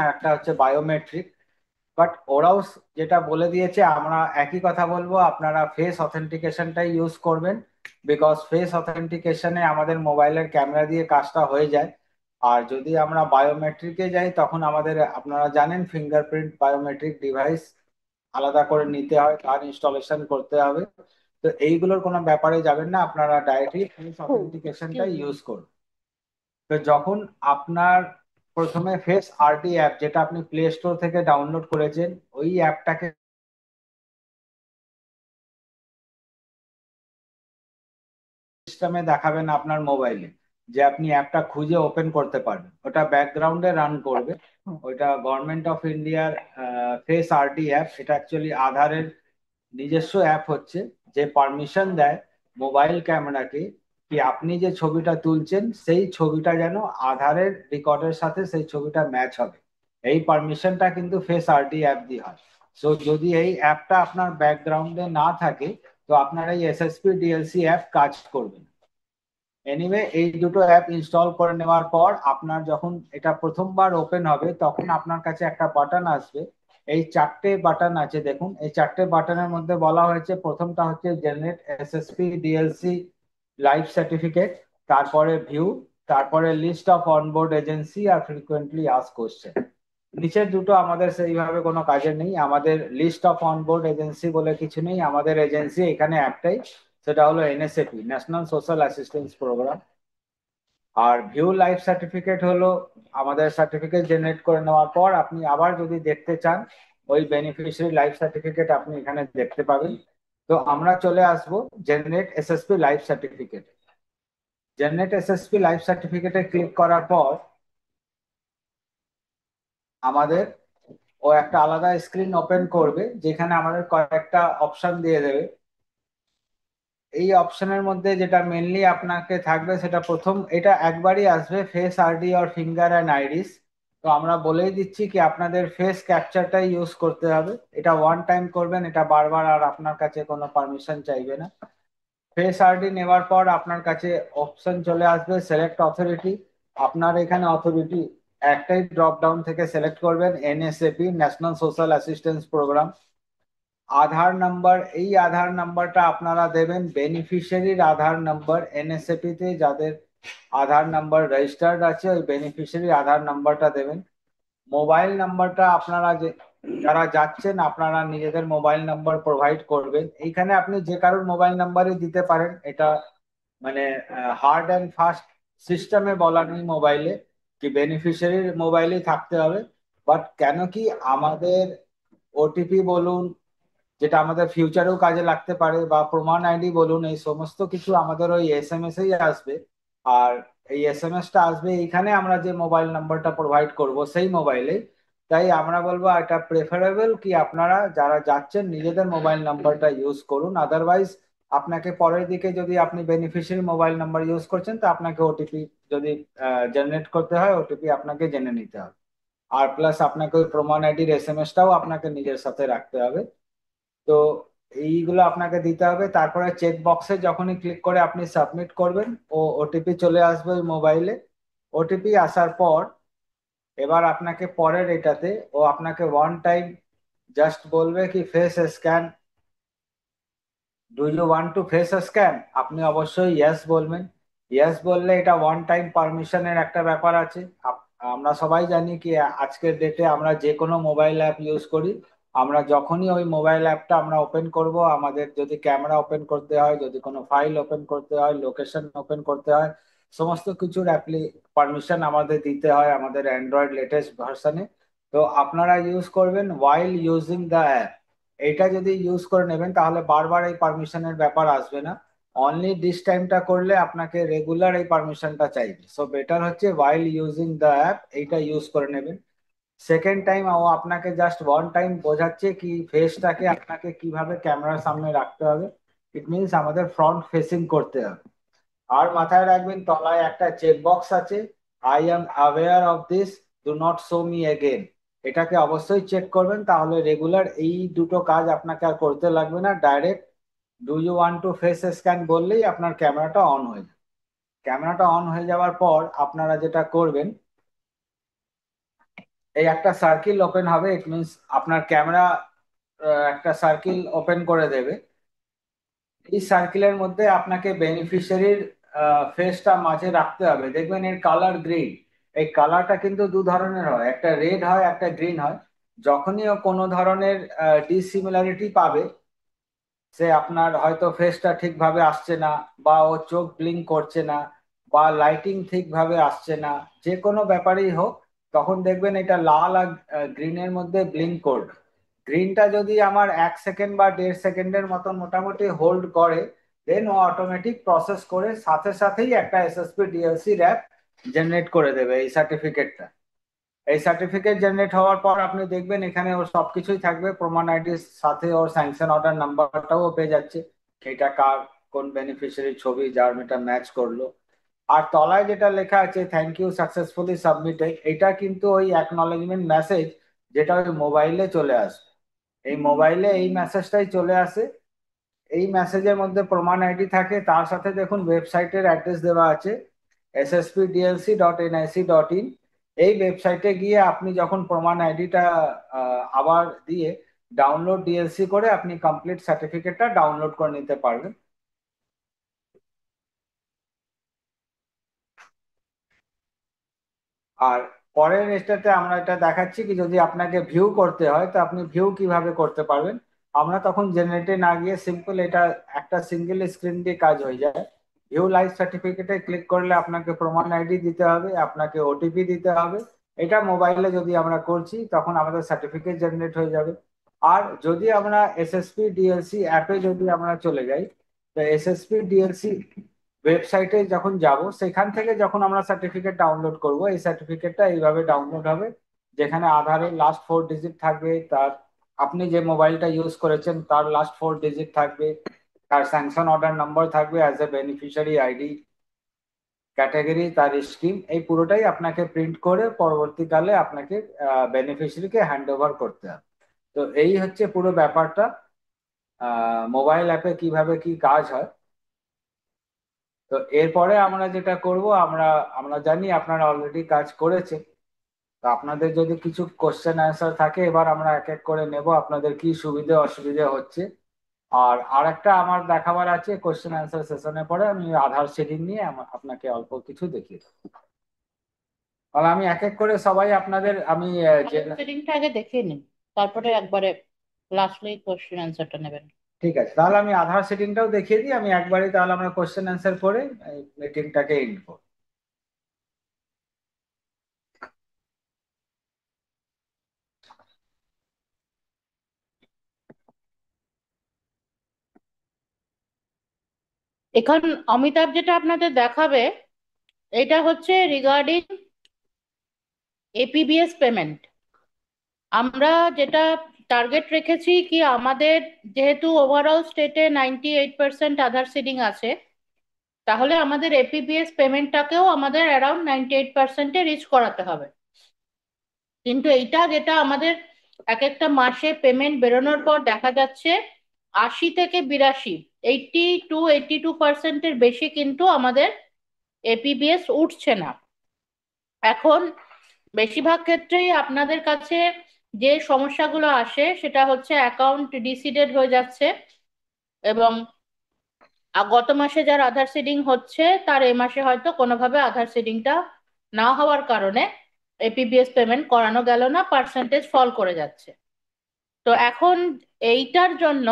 আর একটা হচ্ছে বায়োমেট্রিক। বাট ওরাও যেটা বলে দিয়েছে, আমরা একই কথা বলবো, আপনারা ফেস অথেন্টিকেশনটাই ইউজ করবেন, বিকজ ফেস অথেন্টিকেশনে আমাদের মোবাইলের ক্যামেরা দিয়ে কাজটা হয়ে যায়। আর যদি আমরা বায়োমেট্রিকে যাই তখন আমাদের, আপনারা জানেন, ফিঙ্গারপ্রিন্ট বায়োমেট্রিক ডিভাইস আলাদা করে নিতে হয়, তার ইনস্টলেশন করতে হবে। তো এইগুলোর কোনো ব্যাপারে যাবেন না, আপনারা ডাইরেক্টলি ফেস অথেন্টিকেশনটাই ইউজ করুন। তো যখন আপনার প্রথমে ফেস আরটি অ্যাপ, যেটা আপনি প্লে স্টোর থেকে ডাউনলোড করেছেন, ওই অ্যাপটাকে সিস্টেমে দেখাবেন আপনার মোবাইলে, যে আপনি অ্যাপটা খুঁজে ওপেন করতে পারবেন। ওটা ব্যাকগ্রাউন্ডে রান করবে। ওইটা গভর্নমেন্ট অফ ইন্ডিয়ার ফেস আরটি অ্যাপ। এটা অ্যাকচুয়ালি আধারের নিজস্ব অ্যাপ হচ্ছে, যে পারমিশন দেয় মোবাইল ক্যামেরাকে কি আপনি যে ছবিটা তুলছেন সেই ছবিটা যেন আধারের রেকর্ডের সাথে সেই ছবিটা ম্যাচ হবে। এই পারমিশনটা কিন্তু ফেস আরটি অ্যাপ দিয়ে হয়। সো যদি এই অ্যাপটা আপনার ব্যাকগ্রাউন্ডে না থাকে, তো আপনার এই এসএসপি ডিএলসি অ্যাপ কাজ করবে না। এনিওয়ে, এই দুটো অ্যাপ ইনস্টল করে নেওয়ার পর আপনার যখন এটা প্রথমবার ওপেন হবে তখন আপনার কাছে একটা বাটন আসবে। এই চারটে বাটন আছে দেখুন, এই চারটে বাটনের মধ্যে বলা হয়েছে, প্রথমটা হচ্ছে generate SSP DLC life certificate, তারপরে ভিউ, তারপরে লিস্ট অফ অনবোর্ড এজেন্সি, আর ফ্রিকোয়েন্টলি আস্ক কোশ্চেন। নিচের দুটো আমাদের সেইভাবে কোনো কাজে নেই। আমাদের লিস্ট অফ অনবোর্ড এজেন্সি বলে কিছু নেই, আমাদের এজেন্সি এখানে একটাই, সেটা হলো NSAP, national social assistance programme. আর ভিউ লাইফ সার্টিফিকেট হলো আমাদের সার্টিফিকেট জেনারেট করে নেওয়ার পর আপনি আবার যদি দেখতে চান, ওই বেনিফিশিয়ারি লাইফ সার্টিফিকেট আপনি এখানে দেখতে পাবেন। তো আমরা চলে আসবো generate SSP life certificate. Generate SSP life সার্টিফিকেটে ক্লিক করার পর আমাদের ও একটা আলাদা স্ক্রিন ওপেন করবে, যেখানে আমাদের কয়েকটা অপশন দিয়ে দেবে। এই অপশনের মধ্যে যেটা মেনলি আপনাকে থাকবে, সেটা প্রথম, এটা একবারই আসবে, ফেস আরডি আর ফিঙ্গার অ্যান্ড আইরিস। তো আমরা বলেই দিচ্ছি কি আপনাদের ফেস ক্যাপচারটাই ইউজ করতে হবে। এটা ওয়ান টাইম করবেন, এটা বারবার আর আপনার কাছে কোনো পারমিশন চাইবে না। ফেস আরডি নেওয়ার পর আপনার কাছে অপশন চলে আসবে সিলেক্ট অথরিটি। আপনার এখানে অথরিটি একটাই ড্রপ ডাউন থেকে সিলেক্ট করবেন, NSAP, national social assistance programme. Aadhaar number, এই আধার নাম্বারটা আপনারা দেবেন বেনিফিশিয়ারির আধার নাম্বার। এনএসএপি তে যাদের আধার নাম্বার রেজিস্টার্ড আছে ওই বেনিফিশিয়ারির আধার নাম্বারটা দেবেন। মোবাইল নাম্বারটা আপনারা যারা যাচ্ছেন আপনারা নিজেদের মোবাইল নাম্বার প্রোভাইড করবেন। এইখানে আপনি যে কারোর মোবাইল নাম্বারই দিতে পারেন, এটা মানে হার্ড অ্যান্ড ফাস্ট সিস্টেমে বলা নেই মোবাইলে কি বেনিফিশিয়ারির মোবাইলেই থাকতে হবে। বাট কেন কি আমাদের ওটিপি বলুন, যেটা আমাদের ফিউচারেও কাজে লাগতে পারে, বা প্রমাণ আইডি বলুন, এই সমস্ত কিছু আমাদের ওই এসএমএস এই আসবে। আর এই এসএমএসটা আসবে এইখানে আমরা যে মোবাইল নাম্বারটা প্রোভাইড করব সেই মোবাইলে। তাই আমরা বলবো এটা প্রেফারেবল কি আপনারা যারা যাচ্ছেন নিজেদের মোবাইল নাম্বারটা ইউজ করুন। আদারওয়াইজ আপনাকে পরের দিকে যদি আপনি বেনিফিশিয়ারি মোবাইল নাম্বার ইউজ করছেন, তো আপনাকে ওটিপি যদি জেনারেট করতে হয়, ওটিপি আপনাকে জেনে নিতে হবে। আর প্লাস আপনাকে ওই প্রমাণ আইডির এসএমএসটাও আপনাকে নিজের সাথে রাখতে হবে। তো এইগুলো আপনাকে দিতে হবে। তারপরে চেক বক্সে যখনই ক্লিক করে আপনি সাবমিট করবেন, ও ওটিপি চলে আসবে ওই মোবাইলে। ওটিপি আসার পর এবার আপনাকে পরের এটাতে ও আপনাকে ওয়ান টাইম জাস্ট বলবে কি face scan, do you want to face scan. আপনি অবশ্যই ইয়েস বলবেন। ইয়েস বললে এটা ওয়ান টাইম পারমিশনের একটা ব্যাপার আছে, আমরা সবাই জানি কি আজকের ডেটে আমরা যে কোনো মোবাইল অ্যাপ ইউজ করি, আমরা যখনই ওই মোবাইল অ্যাপটা আমরা ওপেন করব, আমাদের যদি ক্যামেরা ওপেন করতে হয়, যদি কোনো ফাইল ওপেন করতে হয়, লোকেশন ওপেন করতে হয়, সমস্ত কিছুর পারমিশন আমাদের দিতে হয় আমাদের অ্যান্ড্রয়েড লেটেস্ট ভার্সনে। তো আপনারা ইউজ করবেন ওয়াইল ইউজিং দ্য অ্যাপ। এইটা যদি ইউজ করে নেবেন তাহলে বারবার এই পারমিশনের ব্যাপার আসবে না। অনলি দিস টাইমটা করলে আপনাকে রেগুলার এই পারমিশনটা চাইবে। সো বেটার হচ্ছে ওয়াইল ইউজিং দ্য অ্যাপ এইটা ইউজ করে নেবেন। সেকেন্ড টাইম ও আপনাকে জাস্ট ওয়ান টাইম বোঝাচ্ছে কি ফেসটাকে আপনাকে কিভাবে ক্যামেরার সামনে রাখতে হবে। ইট মিনস আমাদের ফ্রন্ট ফেসিং করতে হবে। আর মাথায় রাখবেন তলায় একটা চেক বক্স আছে, I am aware of this, do not show me again. এটাকে অবশ্যই চেক করবেন, তাহলে রেগুলার এই দুটো কাজ আপনাকে আর করতে লাগবে না। Direct do you want to face scan বললেই আপনার ক্যামেরাটা অন হয়ে যাবে। ক্যামেরাটা অন হয়ে যাওয়ার পর আপনারা যেটা করবেন, এই একটা সার্কেল ওপেন হবে। ইট মিনস আপনার ক্যামেরা একটা সার্কেল ওপেন করে দেবে। এই সার্কেলের মধ্যে আপনাকে বেনিফিশিয়ারির ফেসটা মাঝে রাখতে হবে। দেখবেন এর কালার গ্রিন। এই কালারটা কিন্তু দু ধরনের হয়, একটা রেড হয়, একটা গ্রিন হয়। যখনই ও কোনো ধরনের ডিসিমিলারিটি পাবে, সে আপনার হয়তো ফেসটা ঠিকভাবে আসছে না, বা ও চোখ ব্লিঙ্ক করছে না, বা লাইটিং ঠিকভাবে আসছে না, যে কোনো ব্যাপারেই হোক, তখন দেখবেন এটা লাল আর গ্রিনের মধ্যে ব্লিঙ্ক করবে। গ্রিনটা যদি আমার 1 সেকেন্ড বা 1.5 সেকেন্ডের মতন মোটামুটি হোল্ড করে, দেন ও অটোমেটিক প্রসেস করে সাথে সাথেই একটা এসএসপি ডিএলসি র্যাপ জেনারেট করে দেবে এই সার্টিফিকেটটা। এই সার্টিফিকেট জেনারেট হওয়ার পর আপনি দেখবেন এখানে ওর সবকিছুই থাকবে, প্রমাণ আইডির সাথে ওর স্যাংশন অর্ডার নাম্বারটাও পেয়ে যাচ্ছে, এটা কার কোন বেনিফিশিয়ারি ছবি যার এটা ম্যাচ করলো। আর তলায় যেটা লেখা আছে থ্যাংক ইউ সাকসেসফুলি সাবমিটেড, এটা কিন্তু ওই অ্যাকনলেজমেন্ট মেসেজ যেটা ওই মোবাইলে চলে আসে। এই মোবাইলে এই মেসেজটাই চলে আসে। এই মেসেজের মধ্যে প্রমাণ আইডি থাকে, তার সাথে দেখুন ওয়েবসাইটের অ্যাড্রেস দেওয়া আছে sspdlc.nic.in। এই ওয়েবসাইটে গিয়ে আপনি যখন প্রমাণ আইডিটা আবার দিয়ে ডাউনলোড ডিএলসি করে আপনি কমপ্লিট সার্টিফিকেটটা ডাউনলোড করে নিতে পারবেন। আর পরের স্টেপে আমরা এটা দেখাচ্ছি কি যদি আপনাকে ভিউ করতে হয় তো আপনি ভিউ কিভাবে করতে পারবেন। আমরা তখন জেনারেটে না গিয়ে সিম্পল এটা একটা সিঙ্গেল স্ক্রিন দিয়ে কাজ হয়ে যায়। ভিউ লাইভ সার্টিফিকেটে ক্লিক করলে আপনাকে প্রমাণ আইডি দিতে হবে, আপনাকে ওটিপি দিতে হবে। এটা মোবাইলে যদি আমরা করছি তখন আমাদের সার্টিফিকেট জেনারেট হয়ে যাবে। আর যদি আমরা এসএসপি ডিএলসি অ্যাপে যদি আমরা চলে যাই, তো এসএসপি ডিএলসি ওয়েবসাইটে যখন যাব, সেখান থেকে যখন আমরা সার্টিফিকেট ডাউনলোড করব, এই সার্টিফিকেটটা এইভাবে ডাউনলোড হবে, যেখানে আধারের লাস্ট 4 ডিজিট থাকবে, তার আপনি যে মোবাইলটা ইউজ করেছেন তার লাস্ট 4 ডিজিট থাকবে, তার স্যাংশন অর্ডার নম্বর থাকবে as a beneficiary ID, category, তার স্কিম, এই পুরোটাই আপনাকে প্রিন্ট করে পরবর্তীকালে আপনাকে বেনিফিশিয়ারিকে হ্যান্ড ওভার করতে হবে। তো এই হচ্ছে পুরো ব্যাপারটা, মোবাইল অ্যাপে কিভাবে কি কাজ হয়। তো এরপরে আমরা যেটা করব, আমরা আমরা জানি আপনারা অলরেডি কাজ করেছেন। তো আপনাদের যদি কিছু কোশ্চেন অ্যান্সার থাকে, এবার আমরা এক এক করে নেব আপনাদের কি সুবিধে অসুবিধে হচ্ছে। আর আরেকটা আমার দেখাবার আছে, কোশ্চেন অ্যান্সার সেশনের পরে আমি আধার শেডিং নিয়ে আপনাকে অল্প কিছু দেখিয়ে দেবো। তাহলে আমি এক এক করে সবাই আপনাদের আমি সেটিংটা আগে দেখিয়ে নিন, তারপরে একবারে লাস্টলি কোশ্চেন অ্যান্সারটা নেবেন। ঠিক আছে, তাহলে আমি আধার সেটিংটাও দেখিয়ে দিই। আমি একবারই তাহলে আমরা কোশ্চেন অ্যান্সার করে মিটিংটাকে এন্ড করব। এখন অমিতাভ যেটা আপনাদের দেখাবে, এটা হচ্ছে রিগার্ডিং এপিবিএস পেমেন্ট। আমরা যেটা টার্গেট রেখেছি কি আমাদের যেহেতু ওভারঅল স্টেটে 98% আধার সিডিং আছে, তাহলে আমাদের এপিবিএস পেমেন্টটাকেও আমাদের অ্যারাউন্ড 98%-এ রিচ করাতে হবে। কিন্তু এইটা যেটা আমাদের এক একটা মাসে পেমেন্ট বেরোনোর পর দেখা যাচ্ছে 80 থেকে 82, 82% বেশি কিন্তু আমাদের এপিবিএস উঠছে না। এখন বেশিরভাগ ক্ষেত্রেই আপনাদের কাছে যে সমস্যাগুলো আসে সেটা হচ্ছে অ্যাকাউন্ট ডিসিডেড হয়ে যাচ্ছে, এবং গত মাসে যার আধার সিডিং হচ্ছে তার এই মাসে হয়তো কোনোভাবে আধার সিডিংটা না হওয়ার কারণে এপিবিএস পেমেন্ট করানো গেল না, পার্সেন্টেজ ফল করে যাচ্ছে। তো এখন এইটার জন্য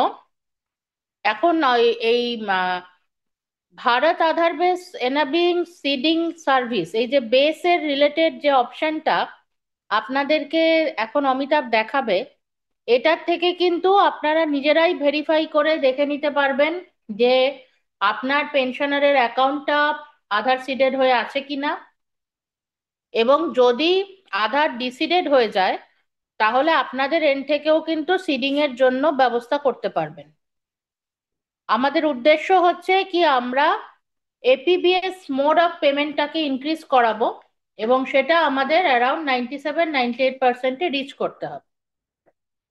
এখন এই ভারত আধার বেস এনাবিং সিডিং সার্ভিস, এই যে বেসের রিলেটেড যে অপশনটা আপনাদেরকে এখন অমিতাভ দেখাবে, এটার থেকে কিন্তু আপনারা নিজেরাই ভেরিফাই করে দেখে নিতে পারবেন যে আপনার পেনশনারের অ্যাকাউন্টটা আধার সিডেড হয়ে আছে কিনা, এবং যদি আধার ডিসিডেড হয়ে যায় তাহলে আপনাদের এন্ড থেকেও কিন্তু সিডিং এর জন্য ব্যবস্থা করতে পারবেন। আমাদের উদ্দেশ্য হচ্ছে কি আমরা এপিবিএস মোড অফ পেমেন্টটাকে ইনক্রিজ করাবো, এবং সেটা আমাদের অ্যারাউন্ড 97-98% রিচ করতে হবে।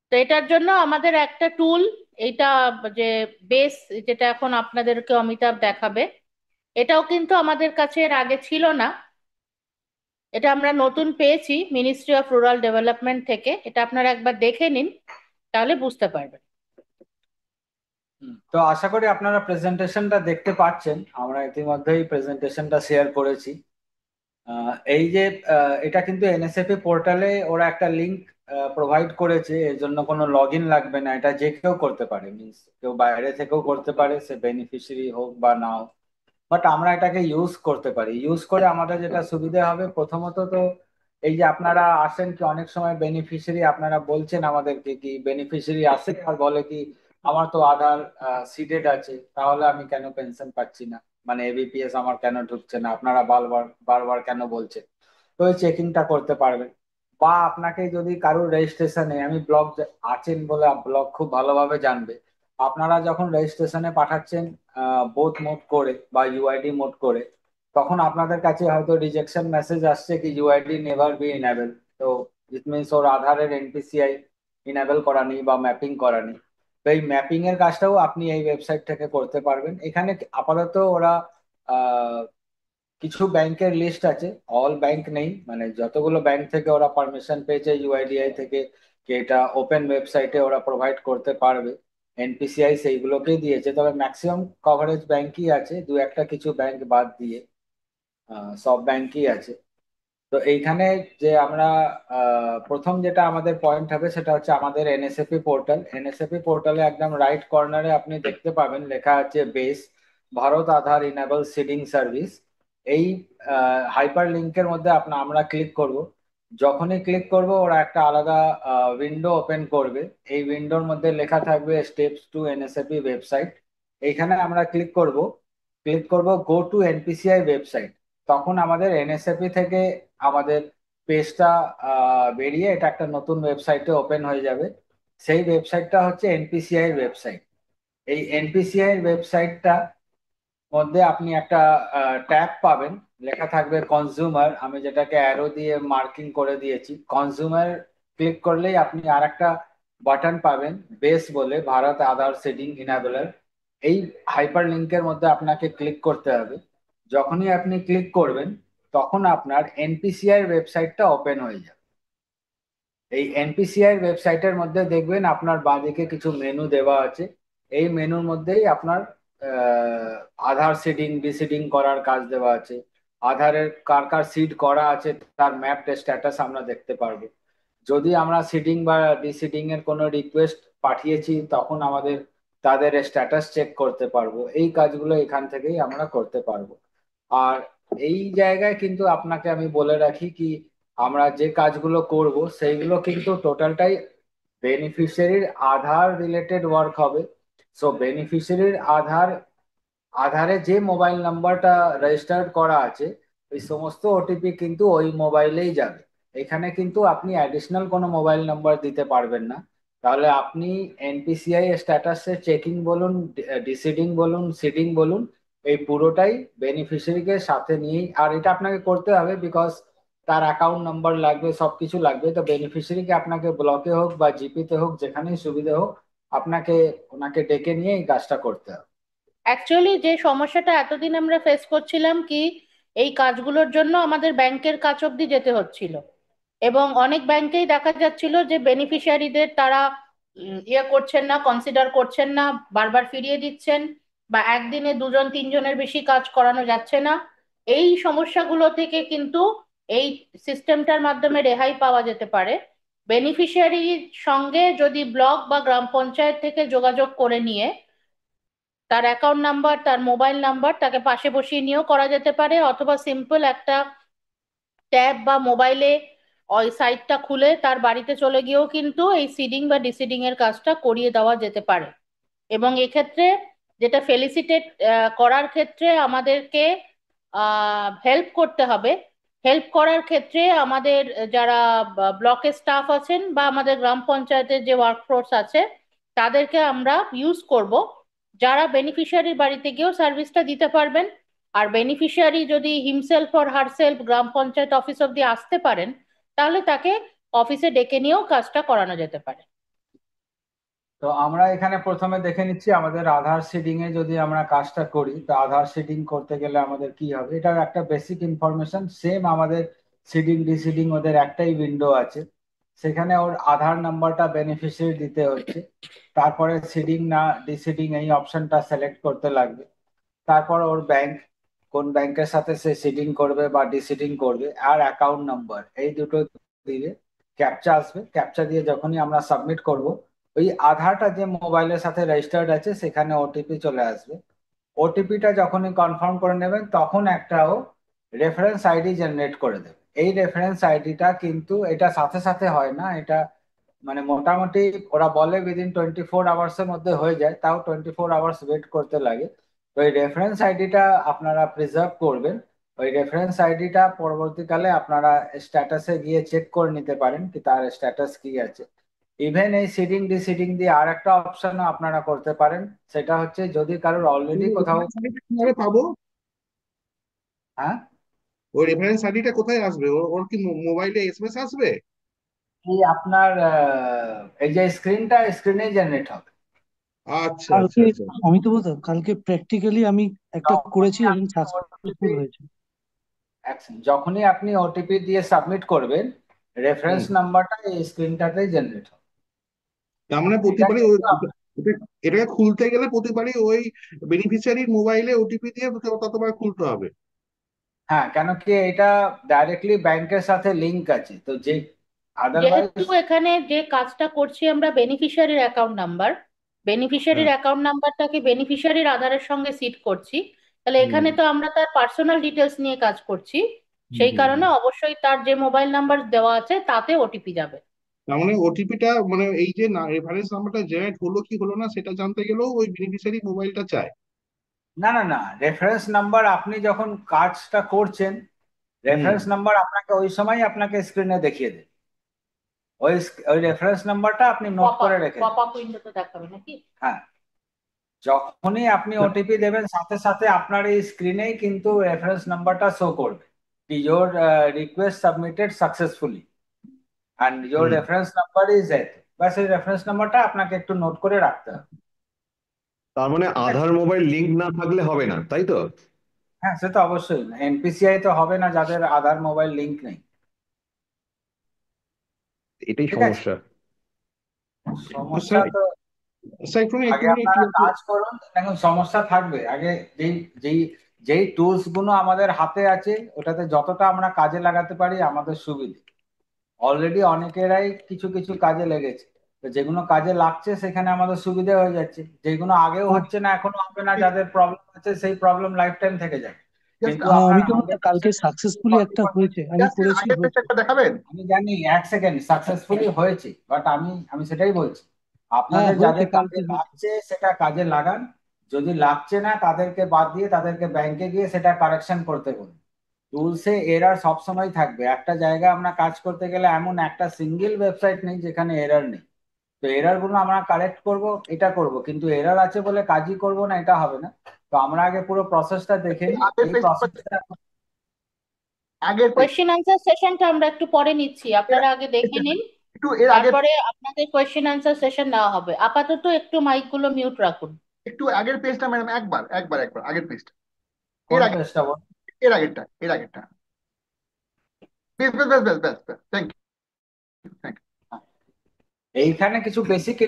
তো এটার জন্য আমাদের একটা টুল, এইটা যে বেস যেটা এখন আপনাদেরকে অমিতাভ দেখাবে, এটাও কিন্তু আমাদের কাছে এর আগে ছিল না। এটা আমরা নতুন পেয়েছি মিনিস্ট্রি অফ রুরাল ডেভেলপমেন্ট থেকে। এটা আপনারা একবার দেখে নিন, তাহলে বুঝতে পারবেন। তো আশা করি আপনারা প্রেজেন্টেশনটা দেখতে পাচ্ছেন। আমরা ইতিমধ্যেই প্রেজেন্টেশনটা শেয়ার করেছি। এই যে এটা কিন্তু এনএসএপি পোর্টালে ওরা একটা লিংক প্রোভাইড করেছে, এর জন্য কোনো লগ ইন লাগবে না। এটা যে কেউ করতে পারে, মিনস কেউ বাইরে থেকেও করতে পারে, সে বেনিফিশিয়ারি হোক বা না হোক। বাট আমরা এটাকে ইউজ করতে পারি। ইউজ করে আমাদের যেটা সুবিধা হবে, প্রথমত তো এই যে আপনারা আসেন কি অনেক সময় বেনিফিশিয়ারি আপনারা বলছেন আমাদেরকে কি বেনিফিশিয়ারি আসে আর বলে কি আমার তো আধার সিডেড আছে, তাহলে আমি কেন পেনশন পাচ্ছি না, মানে এবিপিএস আমার কেন ঢুকছে না, আপনারা বারবার বারবার কেন বলছেন। তো ওই চেকিংটা করতে পারবেন। বা আপনাকে যদি কারোর রেজিস্ট্রেশনে, আমি ব্লক আছেন বলে ব্লক খুব ভালোভাবে জানবে, আপনারা যখন রেজিস্ট্রেশনে পাঠাচ্ছেন বোথ মোড করে বা ইউআইডি মোড করে, তখন আপনাদের কাছে হয়তো রিজেকশন মেসেজ আসছে কি ইউআইডি নেভার বি ইনেবল। তো ইট মিনস ওর আধারের এনপিসিআই ইনেবল করা নেই বা ম্যাপিং করা নেই। তো এই ম্যাপিং এর কাজটাও আপনি এই ওয়েবসাইট থেকে করতে পারবেন। এখানে আপাতত ওরা কিছু ব্যাংকের লিস্ট আছে, অল ব্যাংক নেই, মানে যতগুলো ব্যাংক থেকে ওরা পারমিশন পেয়েছে ইউআইডিআই থেকে কি এটা ওপেন ওয়েবসাইটে ওরা প্রোভাইড করতে পারবে, এনপিসিআই সেইগুলোকেই দিয়েছে। তবে ম্যাক্সিমাম কভারেজ ব্যাংকই আছে, দু একটা কিছু ব্যাংক বাদ দিয়ে সব ব্যাংকই আছে। তো এইখানে যে আমরা প্রথম যেটা আমাদের পয়েন্ট হবে সেটা হচ্ছে আমাদের এনএসএপি পোর্টাল। এনএসএপি পোর্টালে একদম রাইট কর্নারে আপনি দেখতে পাবেন লেখা আছে বেস ভারত আধার ইনেবল সিডিং সার্ভিস। এই হাইপার লিঙ্কের মধ্যে আমরা ক্লিক করব। যখনই ক্লিক করব ওরা একটা আলাদা উইন্ডো ওপেন করবে। এই উইন্ডোর মধ্যে লেখা থাকবে স্টেপস টু এনএসএপি ওয়েবসাইট। এইখানে আমরা ক্লিক করব গো টু এনপিসিআই ওয়েবসাইট। তখন আমাদের এনএসএপি থেকে আমাদের পেজটা বেরিয়ে এটা একটা নতুন ওয়েবসাইটে ওপেন হয়ে যাবে। সেই ওয়েবসাইটটা হচ্ছে এনপিসিআই এর ওয়েবসাইট। এই এনপিসিআই এর ওয়েবসাইটটা মধ্যে আপনি একটা ট্যাব পাবেন, লেখা থাকবে কনজিউমার, আমি যেটাকে অ্যারো দিয়ে মার্কিং করে দিয়েছি। কনজিউমার ক্লিক করলেই আপনি আর একটা বাটন পাবেন বেস বলে, ভারত আধার সিডিং ইনেবলার। এই হাইপার লিঙ্কের মধ্যে আপনাকে ক্লিক করতে হবে। যখনই আপনি ক্লিক করবেন তখন আপনার এনপিসিআই ওয়েবসাইটটা ওপেন হয়ে যাবে। এই এনপিসিআই ওয়েবসাইটের মধ্যে দেখবেন আপনার বাঁদিকে কিছু মেনু দেওয়া আছে। এই মেনুর মধ্যেই আপনার আধার সিডিং ডিসিডিং করার কাজ দেওয়া আছে। আধারের কার কার সিড করা আছে তার ম্যাপ স্ট্যাটাস আমরা দেখতে পারবো। যদি আমরা সিডিং বা ডিসিডিং এর কোনো রিকোয়েস্ট পাঠিয়েছি তখন আমাদের তাদের স্ট্যাটাস চেক করতে পারবো। এই কাজগুলো এখান থেকেই আমরা করতে পারবো। আর এই জায়গায় কিন্তু আপনাকে আমি বলে রাখি কি আমরা যে কাজগুলো করব সেইগুলো কিন্তু টোটালটাই বেনিফিশিয়ারির আধার রিলেটেড ওয়ার্ক হবে। সো বেনিফিশিয়ারির আধারে যে মোবাইল নাম্বারটা রেজিস্টার্ড করা আছে ওই সমস্ত ওটিপি কিন্তু ওই মোবাইলেই যাবে। এখানে কিন্তু আপনি অ্যাডিশনাল কোনো মোবাইল নাম্বার দিতে পারবেন না। তাহলে আপনি এনপিসিআই স্ট্যাটাসে চেকিং বলুন, ডিসিডিং বলুন, সিডিং বলুন, এই পুরোটাই বেনিফিশিয়ারিকে সাথে নিয়েই। আর এটা আপনাকে করতে হবে বিকজ তার অ্যাকাউন্ট নাম্বার লাগবে, সবকিছু লাগবে। তো বেনিফিশিয়ারিকে আপনাকে ব্লকে হোক বা জিপিতে হোক, যেখানেই সুবিধা হোক, আপনাকে ওনাকে ডেকে নিয়ে এই কাজটা করতে হবে। অ্যাকচুয়ালি যে সমস্যাটা এতদিন আমরা ফেস করছিলাম কি এই কাজগুলোর জন্য আমাদের ব্যাংকের কাছ অব্দি যেতে হচ্ছিল, এবং অনেক ব্যাংকেই দেখা যাচ্ছিল যে বেনিফিশিয়ারিদের তারা ইয়ে করছেন না, কনসিডার করছেন না, বারবার ফিরিয়ে দিচ্ছেন, বা একদিনে দুজন তিনজনের বেশি কাজ করানো যাচ্ছে না। এই সমস্যাগুলো থেকে কিন্তু এই সিস্টেমটার মাধ্যমে রেহাই পাওয়া যেতে পারে। বেনিফিশিয়ারির সঙ্গে যদি ব্লক বা গ্রাম পঞ্চায়েত থেকে যোগাযোগ করে নিয়ে তার অ্যাকাউন্ট নাম্বার, তার মোবাইল নাম্বার তাকে পাশে বসিয়ে নিয়েও করা যেতে পারে, অথবা সিম্পল একটা ট্যাব বা মোবাইলে ওই সাইটটা খুলে তার বাড়িতে চলে গিয়েও কিন্তু এই সিডিং বা ডিসিডিং এর কাজটা করিয়ে দেওয়া যেতে পারে। এবং এক্ষেত্রে যেটা ফেলিসিটেট করার ক্ষেত্রে আমাদেরকে হেল্প করতে হবে। হেল্প করার ক্ষেত্রে আমাদের যারা ব্লকের স্টাফ আছেন বা আমাদের গ্রাম পঞ্চায়েতের যে ওয়ার্কফোর্স আছে তাদেরকে আমরা ইউজ করব, যারা বেনিফিশিয়ারির বাড়িতে গিয়েও সার্ভিসটা দিতে পারবেন। আর বেনিফিশিয়ারি যদি himself or herself gram panchayat office অব্দি আসতে পারেন, তাহলে তাকে অফিসে ডেকে নিয়েও কাজটা করানো যেতে পারে। তো আমরা এখানে প্রথমে দেখে নিচ্ছি আমাদের আধার সিডিং এ যদি আমরা কাজটা করি, তো আধার সিডিং করতে গেলে আমাদের কি হবে, এটার একটা বেসিক ইনফরমেশন সেম আমাদের সিডিং ডিসিডিং ওদের একটাই উইন্ডো আছে, সেখানে ওর আধার নাম্বারটা বেনিফিশিয়ারি দিতে হচ্ছে, তারপরে সিডিং না ডিসিডিং এই অপশনটা সিলেক্ট করতে লাগবে, তারপর ওর ব্যাংক, কোন ব্যাংকের সাথে সে সিডিং করবে বা ডিসিডিং করবে, আর অ্যাকাউন্ট নাম্বার, এই দুটো দিয়ে ক্যাপচা আসবে। ক্যাপচা দিয়ে যখনই আমরা সাবমিট করব, ওই আধারটা যে মোবাইলের সাথে রেজিস্টার্ড আছে সেখানে ওটিপি চলে আসবে। ওটিপিটা যখনই কনফার্ম করে নেবেন তখন একটা ও রেফারেন্স আইডি জেনারেট করে দেবে। এই রেফারেন্স আইডিটা কিন্তু এটা সাথে সাথে হয় না, এটা মানে মোটামুটি ওরা বলে উইদিন 24 আওয়ার্স এর মধ্যে হয়ে যায়, তাও 24 আওয়ার্স ওয়েট করতে লাগে। তো এই রেফারেন্স আইডিটা আপনারা প্রিজার্ভ করবেন। ওই রেফারেন্স আইডিটা পরবর্তীকালে আপনারা স্ট্যাটাসে গিয়ে চেক করে নিতে পারেন কি তার স্ট্যাটাস কি আছে। ইভেন এই সিডিং ডিসিডিং দিয়ে আর একটা অপশনও আপনারা করতে পারেন, সেটা হচ্ছে যদি কারোর অলরেডি কোথাও। কিভাবে পাবো? হ্যাঁ, ওই রেফারেন্স আইডিটা কোথায় আসবে? ওর কি মোবাইলে এসএমএস আসবে? এই আপনার এই যে স্ক্রিনে জেনারেট হবে। আচ্ছা আচ্ছা কালকে আচ্ছা। অমিতাভ দা, কালকে প্র্যাকটিক্যালি আমি একটা করেছি এবং সাকসেসফুল হয়েছে। যখনই আপনি ওটিপি দিয়ে সাবমিট করবেন, রেফারেন্স হুম। নাম্বারটা এই স্ক্রিনটাতেই জেনারেট হবে। তার মানে এটা প্রতিবারই কিন্তু এটাকে খুলতে গেলে প্রতিবারই ওই বেনিফিশিয়ারির মোবাইলে ওটিপি দিয়ে ততবার খুলতে হবে? হ্যাঁ, কেন কি এটা ডাইরেক্টলি ব্যাংকের সাথে লিংক আছে, তো যে আদারওয়াইজ। যেহেতু এখানে যে কাজটা করছি আমরা বেনিফিশিয়ারির অ্যাকাউন্ট নাম্বার, বেনিফিশিয়ারির হ্যাঁ। অ্যাকাউন্ট নাম্বারটাকে বেনিফিশিয়ারির আধারের সঙ্গে সিট করছি, তাহলে হুম এখানে তো আমরা তার পার্সোনাল ডিটেলস নিয়ে কাজ করছি। হুম সেই হুম কারণে হুম। অবশ্যই তার যে মোবাইল নাম্বার দেওয়া আছে তাতে ওটিপি যাবে। তার মানে ওটিপিটা মানে এই যে রেফারেন্স নাম্বারটা জেনারেট হলো কি হলো না সেটা জানতে গেলেও ওই বেনিফিশিয়ারি মোবাইলটা চায়? না না না, রেফারেন্স নাম্বার আপনি যখন কাজটা করছেন, হুম। রেফারেন্স নাম্বার আপনাকে ওই সময় আপনাকে স্ক্রিনে দেখিয়ে দেবে। ওই ওই রেফারেন্স নাম্বারটা আপনি নোট পপ আপ করে রেখে পপ দেবেন। আপ উইন্ডোতে দেখাবে নাকি? হ্যাঁ, যখনই আপনি ওটিপি দেবেন সাথে সাথে আপনার এই স্ক্রিনেই কিন্তু রেফারেন্স নাম্বারটা শো করবে, your request submitted successfully and your hmm. Reference number is at. বাস এই রেফারেন্স নাম্বারটা আপনাকে একটু নোট করে রাখতে হবে। তার মানে ঠিক আছে? আধার মোবাইল লিংক না থাকলে হবে না, তাই তো? হ্যাঁ, সে তো অবশ্যই এনপিসিআই তো হবে না যাদের আধার মোবাইল লিংক নেই। এটাই ঠিক আছে, সমস্যা। সমস্যা স্যার তো স্যার একটু আগে একটুখানি আপনারা কাজ করুন, দেখুন সমস্যা থাকবে আগে। যেই যেই যেই টুলস গুলো আমাদের হাতে আছে ওটাতে যতটা আমরা কাজে লাগাতে পারি আমাদের সুবিধে। অলরেডি অনেকেরাই কিছু কিছু কাজে লেগেছে, তো যেগুলো কাজে লাগছে সেখানে আমাদের সুবিধা হয়ে যাচ্ছে, যেগুলো আগেও হচ্ছে না এখনো হবে না, যাদের প্রবলেম আছে সেই প্রবলেম লাইফ টাইম থেকে যাবে। কিন্তু হ্যাঁ, আপনার অমিতাভ দা, কালকে 100% সাকসেসফুলি একটা হয়েছে, আমি করেছি, আগের হয়েছে। পেজটা দেখাবেন? আমি জানি 1 সেকেন্ড সাকসেসফুলি হয়েছে, বাট আমি আমি সেটাই বলছি হ্যাঁ, আপনাদের হয়েছে, যাদের কাজে কালকে হয়েছে। লাগছে সেটা কাজে লাগান, যদি লাগছে না তাদেরকে বাদ দিয়ে তাদেরকে ব্যাংকে গিয়ে সেটা কারেকশন করতে বলুন। টুলসে এরার সবসময় থাকবে, একটা জায়গায় আমরা কাজ করতে গেলে এমন একটা সিঙ্গেল ওয়েবসাইট নেই যেখানে এরার নেই। তো এরার গুলো আমরা কারেক্ট করব, এটা করব, কিন্তু এরার আছে বলে কাজই করব না এটা হবে না। তো আমরা আগে পুরো প্রসেসটা দেখে নিই, আগের এই পেজ প্রসেসটা। আগের পেজ কোয়েশ্চেন আনসার সেশনটা আমরা একটু পরে নিচ্ছি, আপনারা আগে দেখে নিন, একটু এর আগের তারপরে আপনাদের কোয়েশ্চেন আনসার সেশন নেওয়া হবে। আপাতত একটু মাইকগুলো মিউট রাখুন। একটু আগের পেজটা ম্যাডাম, একবার একবার একবার আগের পেজটা, এর কোন আগে, পেজটা বল? এর আগেরটা, এর আগেরটা। বেশ বেশ বেশ বেশ বেশ বেশ, থ্যাংক ইউ থ্যাংক ইউ। এইখানে কিছু বেসিক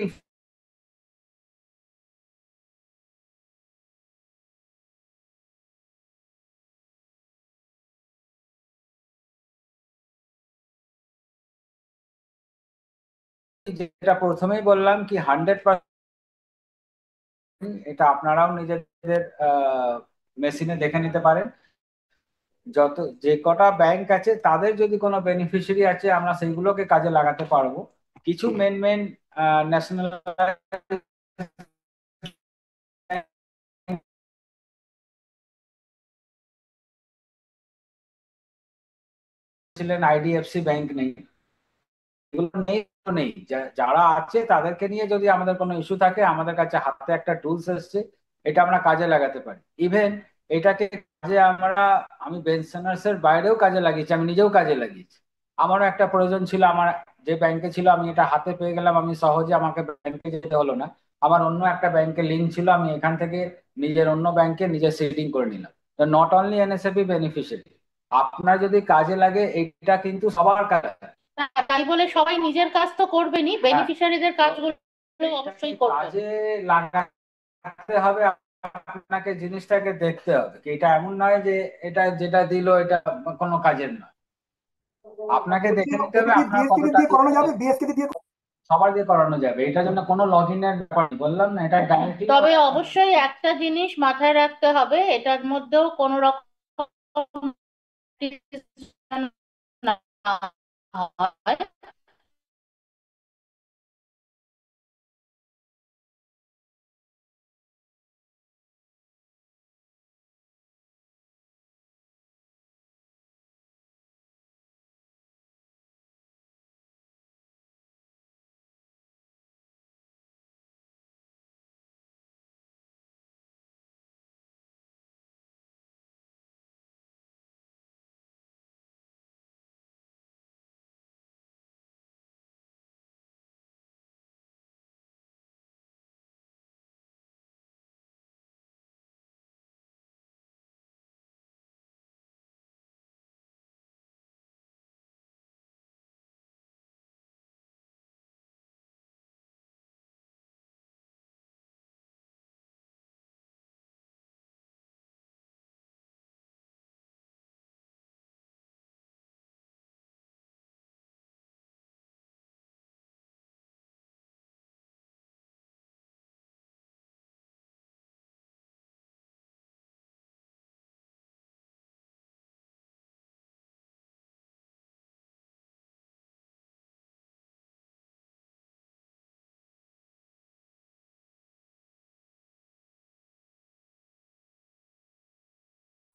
যেটা প্রথমেই বললাম কি 100%, এটা আপনারাও নিজেদের মেশিনে দেখে নিতে পারেন। যত যে কটা ব্যাংক আছে তাদের যদি কোনো বেনিফিশিয়ারি আছে আমরা সেইগুলোকে কাজে লাগাতে পারবো। কিছু মেন মেন ন্যাশনাল ছিলেন, আইডিএফসি ব্যাংক নেই, এগুলো নেই তো নেই, যারা আছে তাদেরকে নিয়ে যদি আমাদের কোনো ইস্যু থাকে আমাদের কাছে হাতে একটা টুলস এসছে, এটা আমরা কাজে লাগাতে পারি। ইভেন এটাকে কাজে আমি বেনসনার্স এর বাইরেও কাজে লাগিয়েছি, আমি নিজেও কাজে লাগিয়েছি। আমারও একটা প্রয়োজন ছিল, আমার যে ব্যাংকে ছিল আমি এটা হাতে পেয়ে গেলাম, আমি সহজে আমাকে ব্যাংকে যেতে হলো না, আমার অন্য একটা ব্যাংকে লিঙ্ক ছিল, আমি এখান থেকে নিজের অন্য ব্যাংকে নিজের সিটিং করে নিলাম। তো নট অনলি এনএসএফি বেনিফিশিয়ারি, আপনার যদি কাজে লাগে এটা কিন্তু সবার কাজে। না, তাই বলে সবাই নিজের কাজ তো করবেনই, হ্যাঁ, বেনিফিশিয়ারিদের কাজগুলো অবশ্যই করবেন। কাজে লাগাতে হবে, আপনাকে জিনিসটাকে দেখতে হবে কি এটা এমন নয় যে এটা যেটা দিল এটা কোনো কাজের নয়, আপনাকে দেখে নিতে হবে আপনার কতটা করানো যাবে, বিএসকে দিয়ে সবার দিয়ে করানো যাবে, এটার জন্য কোনো লগ ইনের ব্যাপার নেই, বললাম না এটা ডাইরেক্টলি। তবে অবশ্যই একটা জিনিস মাথায় রাখতে হবে, এটার মধ্যেও কোনো রকম না হয়।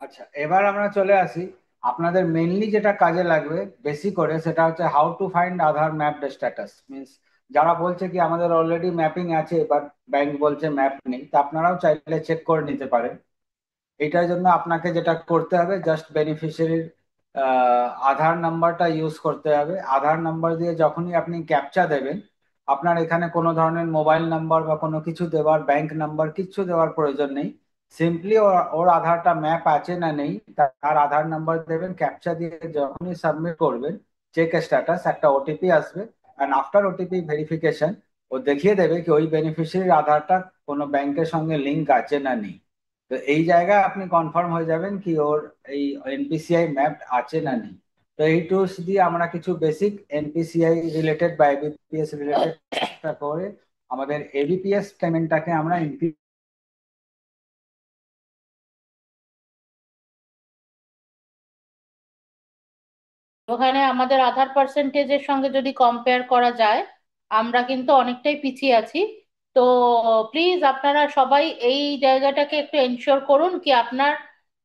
আচ্ছা, এবার আমরা চলে আসি আপনাদের মেনলি যেটা কাজে লাগবে বেশি করে, সেটা হচ্ছে how to find Aadhaar mapped status. Means যারা বলছে কি আমাদের অলরেডি ম্যাপিং আছে বাট ব্যাংক বলছে ম্যাপ নেই, তা আপনারাও চাইলে চেক করে নিতে পারেন। এটার জন্য আপনাকে যেটা করতে হবে জাস্ট বেনিফিশিয়ারির আধার নাম্বারটা ইউজ করতে হবে। আধার নাম্বার দিয়ে যখনই আপনি ক্যাপচা দেবেন, আপনার এখানে কোনো ধরনের মোবাইল নাম্বার বা কোনো কিছু দেওয়ার, ব্যাংক নাম্বার কিচ্ছু দেওয়ার প্রয়োজন নেই। সিম্পলি ওর আধারটা ম্যাপ আছে না নেই তার আধার নাম্বার দেবেন, ক্যাপচা দিয়ে যখনই সাবমিট করবেন চেক স্ট্যাটাস একটা ওটিপি আসবে, অ্যান্ড আফটার ওটিপি ভেরিফিকেশন ও দেখিয়ে দেবে কি ওই বেনিফিশিয়ারির আধারটা কোনো ব্যাংকের সঙ্গে লিঙ্ক আছে না নেই। তো এই জায়গায় আপনি কনফার্ম হয়ে যাবেন কি ওর এই এনপিসিআই ম্যাপ আছে না নেই। তো এই টুলস দিয়ে আমরা কিছু বেসিক এনপিসিআই রিলেটেড বা এবিপিএস রিলেটেড করে আমাদের এবিপিএস পেমেন্টটাকে আমরা ওখানে আমাদের আধার পার্সেন্টেজের সঙ্গে যদি কম্পেয়ার করা যায়, আমরা কিন্তু অনেকটাই পিছিয়ে আছি। তো প্লিজ আপনারা সবাই এই জায়গাটাকে একটু এনশিওর করুন কি আপনার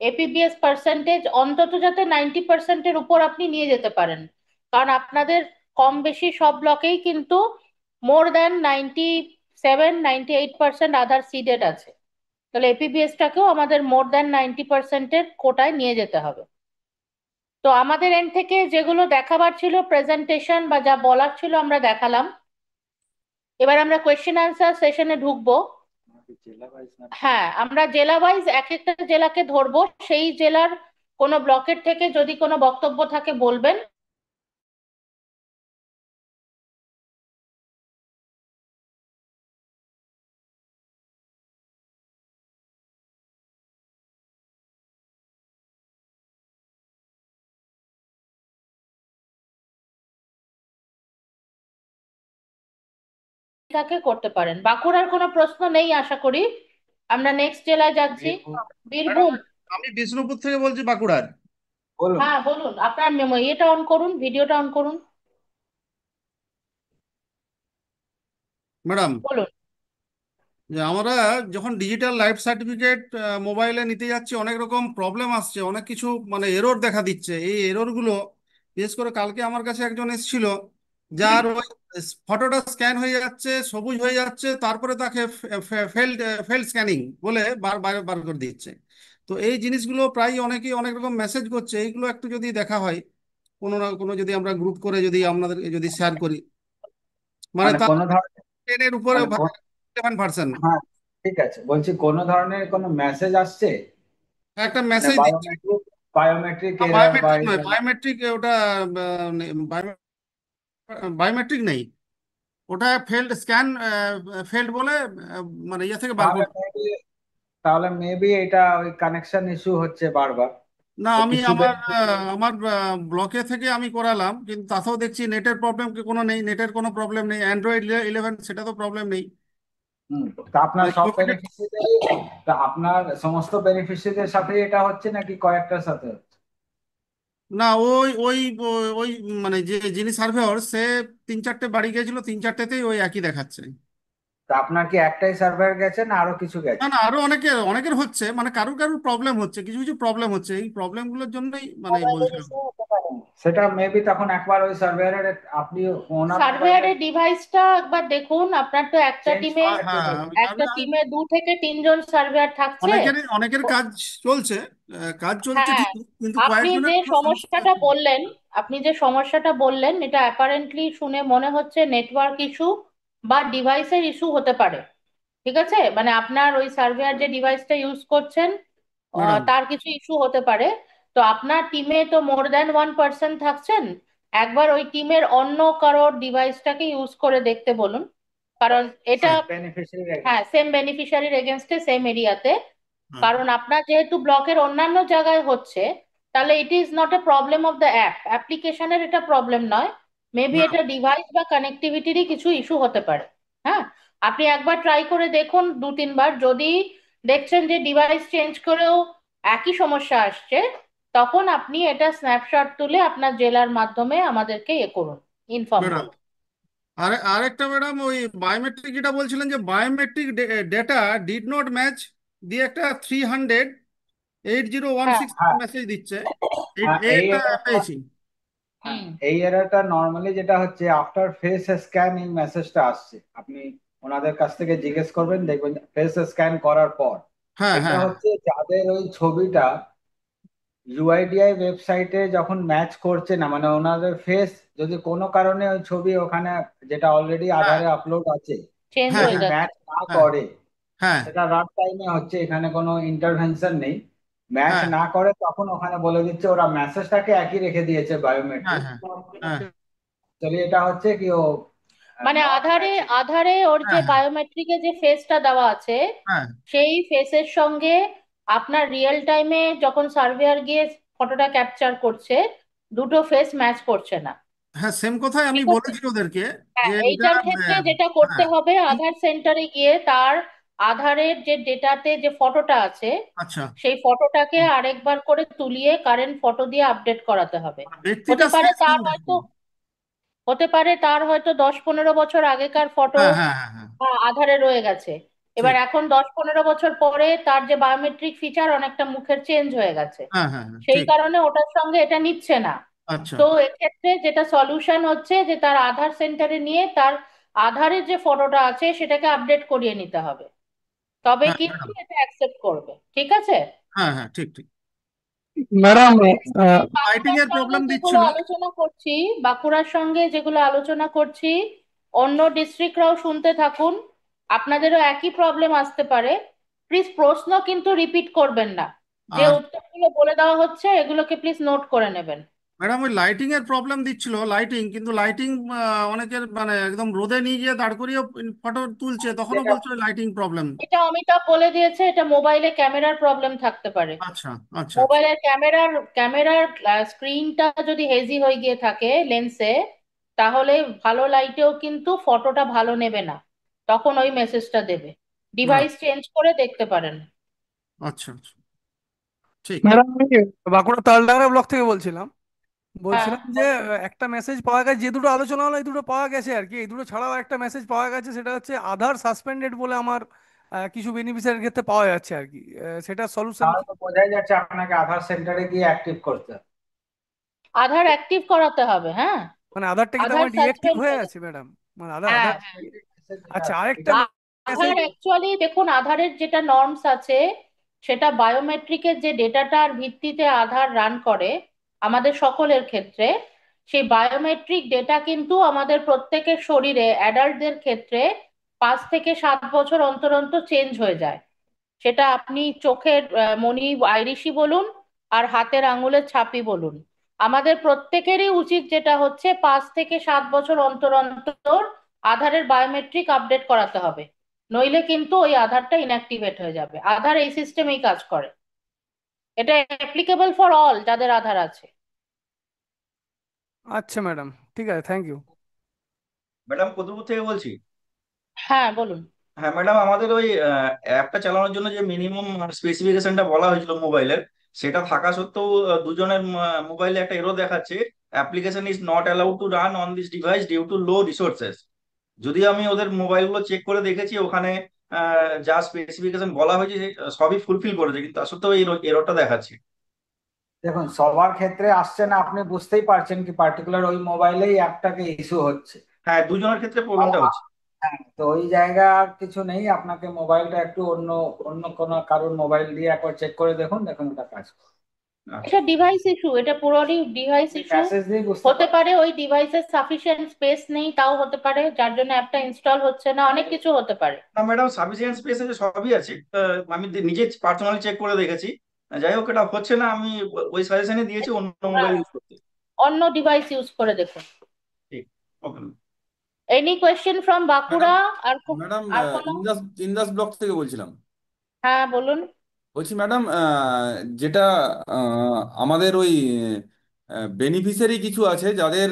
এপিবিএস পার্সেন্টেজ অন্তত যাতে 90%-এর উপর আপনি নিয়ে যেতে পারেন। কারণ আপনাদের কম বেশি সব ব্লকেই কিন্তু মোর দ্যান 97-98% আধার সিডেড আছে। তাহলে এপিবিএসটাকেও আমাদের মোর দ্যান 90%-এর কোটায় নিয়ে যেতে হবে। তো আমাদের এন্ড থেকে যেগুলো দেখাবার ছিল, প্রেজেন্টেশন বা যা বলার ছিল আমরা দেখালাম। এবার আমরা কোয়েশ্চেন আনসার সেশনে ঢুকবো। হ্যাঁ, আমরা জেলা ওয়াইজ এক একটা জেলাকে ধরবো, সেই জেলার কোনো ব্লকের থেকে যদি কোনো বক্তব্য থাকে বলবেন। থাকে করতে পারেন। বাঁকুড়ার কোনো প্রশ্ন নেই আশা করি। আমরা নেক্সট জেলায় যাচ্ছি। বীরভূম। আমি বিষ্ণুপুর থেকে বলছি, বাঁকুড়ার। বলুন। হ্যাঁ বলুন, আপনার ইয়েটা অন করুন, ভিডিওটা অন করুন, ম্যাডাম, বলুন। যে আমরা যখন ডিজিটাল লাইফ সার্টিফিকেট মোবাইলে নিতে যাচ্ছি, অনেক রকম প্রবলেম আসছে, অনেক কিছু মানে এরর দেখা দিচ্ছে। এই এররগুলো বিশেষ করে কালকে আমার কাছে একজন এসেছিল, যার ওই ফটোটা স্ক্যান হয়ে যাচ্ছে, সবুজ হয়ে যাচ্ছে, তারপরে তাকে ফেল্ড ফেল্ড স্ক্যানিং বলে বার বার বার করে দিচ্ছে। তো এই জিনিসগুলো প্রায় অনেকেই অনেক রকম মেসেজ করছে, এইগুলো একটু যদি দেখা হয় কোনো না কোনো, যদি আমরা গ্রুপ করে যদি আপনাদের যদি শেয়ার করি, মানে মানে তার কোনো ধরনের, 10-এর উপরে মানে 11%। হ্যাঁ ঠিক আছে, বলছি কোনো ধরনের কোনো মেসেজ আসছে, একটা মানে মেসেজ দিচ্ছে। বায়োমেট্রিক বায়োমেট্রিক এরর বা বায়োমেট্রিক এই নয়, ধরনের? বায়োমেট্রিক ওটা বায়োমেট্রিক নেই, ওটা ফেল্ড স্ক্যান, ফেল্ড বলে মানে ইয়ে থেকে বার তাহলে করতে। মেবি তাহলে মেবি এটা ওই কানেকশন ইস্যু হচ্ছে বারবার। না, তো আমি কিছু আমার ব্লকে থেকে আমি করালাম, কিন্তু তাতেও দেখছি নেটের প্রবলেম কোনো নেই, নেটের কোনো প্রবলেম নেই। অ্যান্ড্রয়েড 11 সেটা তো প্রবলেম নেই। তা আপনার মানে সব কোভিডের, বেনিফিশিয়ারি, তা আপনার সমস্ত বেনিফিশিয়ারিদের সাথে এটা হচ্ছে নাকি কয়েকটার সাথে হচ্ছে? না ওই ওই ওই ওই মানে যিনি সার্ভেয়র, সে 3-4টে বাড়ি গেছিল, 3-4টেতেই ওই একই দেখাচ্ছে। তা আপনার কি একটাই সার্ভার গেছে না আরো কিছু না গেছে? না, আরো অনেকের অনেকের হচ্ছে, মানে কারুর কারুর প্রবলেম হচ্ছে, কিছু কিছু প্রবলেম হচ্ছে, এই প্রবলেমগুলোর জন্যই মানে মোবাইলের বলছিলাম। ইস্যু হতে পারে, সেটা মেবি তখন একবার ওই সার্ভারের আপনি ওনার মোবাইলে সার্ভেয়ারের ডিভাইসটা একবার দেখুন। আপনার তো একটা চেঞ্জ টিমে করে হ্যাঁ, দেবেন। একটা টিমে 2 থেকে 3 জন সার্ভেয়ার থাকছে। অনেকের কাজ চলছে, কাজ চলছে হ্যাঁ, ঠিক, কিন্তু আপনি কয়েকজনের যে কোনো সমস্যা সমস্যাটা হচ্ছে। বললেন, এটা অ্যাপারেন্টলি শুনে মনে হচ্ছে নেটওয়ার্ক ইস্যু বা ডিভাইসের ইস্যু হতে পারে। ঠিক আছে, মানে আপনার ওই সার্ভেয়ার যে ডিভাইসটা ইউজ করছেন ম্যাডাম, তার কিছু ইস্যু হতে পারে। তো আপনার টিমে তো মোর দ্যান 1 পার্সন থাকছেন, একবার ওই টিমের অন্য কারোর ডিভাইসটাকে ইউজ করে দেখতে বলুন। কারণ এটা, বেনিফিশিয়ারি হ্যাঁ, সেম বেনিফিশিয়ারির এগেনস্টে সেম এরিয়াতে। হ্যাঁ, কারণ আপনার যেহেতু ব্লকের অন্যান্য জায়গায় হচ্ছে, তাহলে it is not a problem of the অ্যাপ্লিকেশনের, এটা প্রবলেম নয়। মেবি ম্যাডাম, এটা ডিভাইস বা কানেক্টিভিটিরই কিছু ইস্যু হতে পারে। হ্যাঁ, আপনি একবার ট্রাই করে দেখুন 2-3 বার, যদি দেখছেন যে ডিভাইস চেঞ্জ করেও একই সমস্যা আসছে, তখন আপনি এটা স্ন্যাপশট তুলে আপনার জেলার মাধ্যমে আমাদেরকে করুন, ইনফর্ম ম্যাডাম, করুন। আরেকটা ম্যাডাম, ওই বায়োমেট্রিক যেটা বলছিলেন, যে biometric data did not match দিয়ে একটা 300 হ্যাঁ 8016 হ্যাঁ মেসেজ দিচ্ছে, হ্যাঁ, এই এটা এররটা, পেয়েছি। হুম এই এররটা নর্মালি যেটা হচ্ছে আফটার ফেস স্ক্যানিং মেসেজটা আসছে, আপনি ওনাদের কাছ থেকে জিজ্ঞেস করবেন, দেখবেন ফেস স্ক্যান করার পর। হ্যাঁ এটা হ্যাঁ হ্যাঁ হচ্ছে যাদের ওই ছবিটা ইউআইডিআই ওয়েবসাইটে যখন ম্যাচ করছে না, মানে ওনাদের ফেস যদি কোনো কারণে ওই ছবি ওখানে যেটা অলরেডি হ্যাঁ আধারে আপলোড আছে চেঞ্জ হ্যাঁ যদি হয়ে হ্যাঁ যাচ্ছে। ম্যাচ না হ্যাঁ করে, হ্যাঁ সেটা রাত টাইমে হচ্ছে, এখানে কোনো ইন্টারভেনশন নেই, ম্যাচ হ্যাঁ না করে তখন ওখানে বলে দিচ্ছে, ওরা মেসেজটাকে একই রেখে দিয়েছে হ্যাঁ বায়োমেট্রিক। হ্যাঁ হ্যাঁ চলি এটা হচ্ছে কি ও মানে নট আধারে ম্যাচিং। আধারে ওর যে হ্যাঁ বায়োমেট্রিকে যে ফেসটা দেওয়া আছে, হ্যাঁ সেই ফেসের সঙ্গে আপনার রিয়েল টাইমে যখন সার্ভেয়ার গিয়ে ফটোটা ক্যাপচার করছে, দুটো ফেস ম্যাচ করছে না। হ্যাঁ, সেম কথাই আমি ঠিক আছে, বলেছি ওদেরকে, যে হ্যাঁ, এটা এইটার ক্ষেত্রে যেটা করতে হ্যাঁ, হবে, আধার সেন্টারে গিয়ে তার আধারের যে ডেটাতে যে ফটোটা আছে, আচ্ছা, সেই ফটোটাকে আরেকবার করে তুলিয়ে কারেন্ট ফটো দিয়ে আপডেট করাতে হবে। ব্যক্তিটা হতে পারে শেষ তার কেউ হয়তো দেখুন। হতে পারে তার হয়তো 10-15 বছর আগেকার ফটো হ্যাঁ হ্যাঁ হ্যাঁ হ্যাঁ, আধারে রয়ে গেছে। এবার ঠিক, এখন 10-15 বছর পরে তার যে বায়োমেট্রিক ফিচার অনেকটা মুখের চেঞ্জ হয়ে গেছে, হ্যাঁ হ্যাঁ হ্যাঁ, সেই ঠিক, কারণে ওটার সঙ্গে এটা নিচ্ছে না। আচ্ছা, তো এক্ষেত্রে যেটা সলিউশন হচ্ছে যে তার আধার সেন্টারে নিয়ে তার আধারের যে ফটোটা আছে সেটাকে আপডেট করিয়ে নিতে হবে, তবে হ্যাঁ কিন্তু ম্যাডাম, এটা অ্যাকসেপ্ট করবে। ঠিক আছে, হ্যাঁ হ্যাঁ, ঠিক ঠিক। ম্যাডাম, লাইটিং বাঁকুড়ার এর সঙ্গে প্রবলেম যেগুলো দিচ্ছিল। আলোচনা করছি, বাঁকুড়ার সঙ্গে যেগুলো আলোচনা করছি, অন্য ডিস্ট্রিক্টরাও শুনতে থাকুন। আপনাদেরও একই প্রবলেম আসতে পারে। প্লিজ প্রশ্ন কিন্তু রিপিট করবেন না, যে আর উত্তরগুলো বলে দেওয়া হচ্ছে এগুলোকে প্লিজ নোট করে নেবেন। ম্যাডাম, ওই লাইটিং এর প্রবলেম দিচ্ছিল, কিন্তু লাইটিং অনেকের মানে একদম রোদে নিয়ে গিয়ে দাঁড় করিয়ে ফটো তুলছে, তখনও যেটা বলছে লাইটিং প্রবলেম। এটা অমিতাভ বলে দিয়েছে, এটা মোবাইলে ক্যামেরার প্রবলেম থাকতে পারে। আচ্ছা আচ্ছা আচ্ছা, মোবাইলের ক্যামেরার স্ক্রিনটা যদি হেজি হয়ে গিয়ে থাকে লেন্সে, তাহলে ভালো লাইটেও কিন্তু ফটোটা ভালো নেবে না। তখন ওই মেসেজটা দেবে। ডিভাইস চেঞ্জ করে দেখতে পারেন। আচ্ছা আচ্ছা, ঠিক। ম্যাডাম আমি বাঁকুড়া তালডাংরা ব্লক থেকে বলছিলাম হ্যাঁ, বলছিলাম যে একটা মেসেজ পাওয়া গেছে, যে দুটো আলোচনা হলো এই দুটো পাওয়া গেছে আর কি। এই দুটো ছাড়াও একটা মেসেজ পাওয়া গেছে, সেটা হচ্ছে আধার সাসপেন্ডেড বলে আমার কিছু বেনিফিশিয়ারির ক্ষেত্রে পাওয়া যাচ্ছে আর কি। সেটা সলিউশন তাহলে কি? তো বোঝাই যাচ্ছে আপনাকে আধার সেন্টারে গিয়ে অ্যাক্টিভ করতে হবে। আধার অ্যাক্টিভ করাতে হবে। হ্যাঁ, মানে আধারটা কি তার আধার মানে ডিঅ্যাক্টিভ সাসপেন্ড হয়ে হয়ে আছে ম্যাডাম? মানে আধার হ্যাঁ আধার হ্যাঁ। আচ্ছা, আরেকটা মেসেজ। আধার অ্যাকচুয়ালি দেখুন, আধারের যেটা নর্মস আছে সেটা বায়োমেট্রিকের যে ডেটাটার ভিত্তিতে আধার রান করে আমাদের সকলের ক্ষেত্রে, সেই বায়োমেট্রিক ডেটা কিন্তু আমাদের প্রত্যেকের শরীরে অ্যাডাল্টদের ক্ষেত্রে 5 থেকে 7 বছর অন্তর অন্তর চেঞ্জ হয়ে যায়। সেটা আপনি চোখের মনি আইরিশই বলুন আর হাতের আঙুলের ছাপই বলুন, আমাদের প্রত্যেকেরই উচিত যেটা হচ্ছে 5 থেকে 7 বছর অন্তর অন্তর আধারের বায়োমেট্রিক আপডেট করাতে হবে, নইলে কিন্তু ওই আধারটা ইনঅ্যাক্টিভেট হয়ে যাবে। আধার এই সিস্টেমেই কাজ করে, এটা অ্যাপ্লিকেবল ফর অল যাদের আধার আছে। আচ্ছা ম্যাডাম, ঠিক আছে, থ্যাংক ইউ। ম্যাডাম কতুলপুর থেকে বলছি। হ্যাঁ বলুন। হ্যাঁ ম্যাডাম, আমাদের ওই অ্যাপটা চালানোর জন্য যে মিনিমাম স্পেসিফিকেশনটা বলা হয়েছিল মোবাইলের, সেটা থাকা সত্ত্বেও দুজনের মোবাইলে একটা এরর দেখাচ্ছে, application is not allowed to run on this device due to low resources. যদিও আমি ওদের মোবাইলগুলো চেক করে দেখেছি, ওখানে যা স্পেসিফিকেশন বলা হয়েছে সবই ফুলফিল করেছে, কিন্তু তা সত্ত্বেও এই এররটা দেখাচ্ছে। দেখুন, সবার ক্ষেত্রে আসছে না, আপনি বুঝতেই পারছেন কি পার্টিকুলার ওই মোবাইলেই অ্যাপটাকে ইস্যু হচ্ছে। হ্যাঁ, দুজনের ক্ষেত্রে প্রবলেমটা হচ্ছে। হ্যাঁ, তো ওই জায়গা আর কিছু নেই, আপনাকে মোবাইলটা একটু অন্য অন্য কোনো কারোর মোবাইল দিয়ে একবার চেক করে দেখুন, দেখুন এটা কাজ করে। এটা ডিভাইস ইস্যু, এটা পুরোটাই ডিভাইস ইস্যু। মেসেজ দিয়ে বুঝতে হতে পারছেন। পারে ওই ডিভাইসের সাফিসিয়েন্ট স্পেস নেই, তাও হতে পারে, যার জন্য অ্যাপটা ইনস্টল হচ্ছে না, অনেক কিছু হতে পারে। না ম্যাডাম, সাফিসিয়েন্ট স্পেস আছে, সবই আছে। আমি নিজে পার্সোনালি চেক করে দেখেছি। যাই হোক, এটা হচ্ছে না, আমি ওই সাজেশনে দিয়েছি অন্য মোবাইল হ্যাঁ, ইউজ করতে। অন্য ডিভাইস ইউজ করে দেখুন। ঠিক, okay. Any question from Bankura? আর ম্যাডাম আর কোনো? ইন্দাস ব্লক থেকে বলছিলাম। হ্যাঁ বলুন। বলছি ম্যাডাম, যেটা আমাদের ওই বেনিফিশিয়ারি কিছু আছে যাদের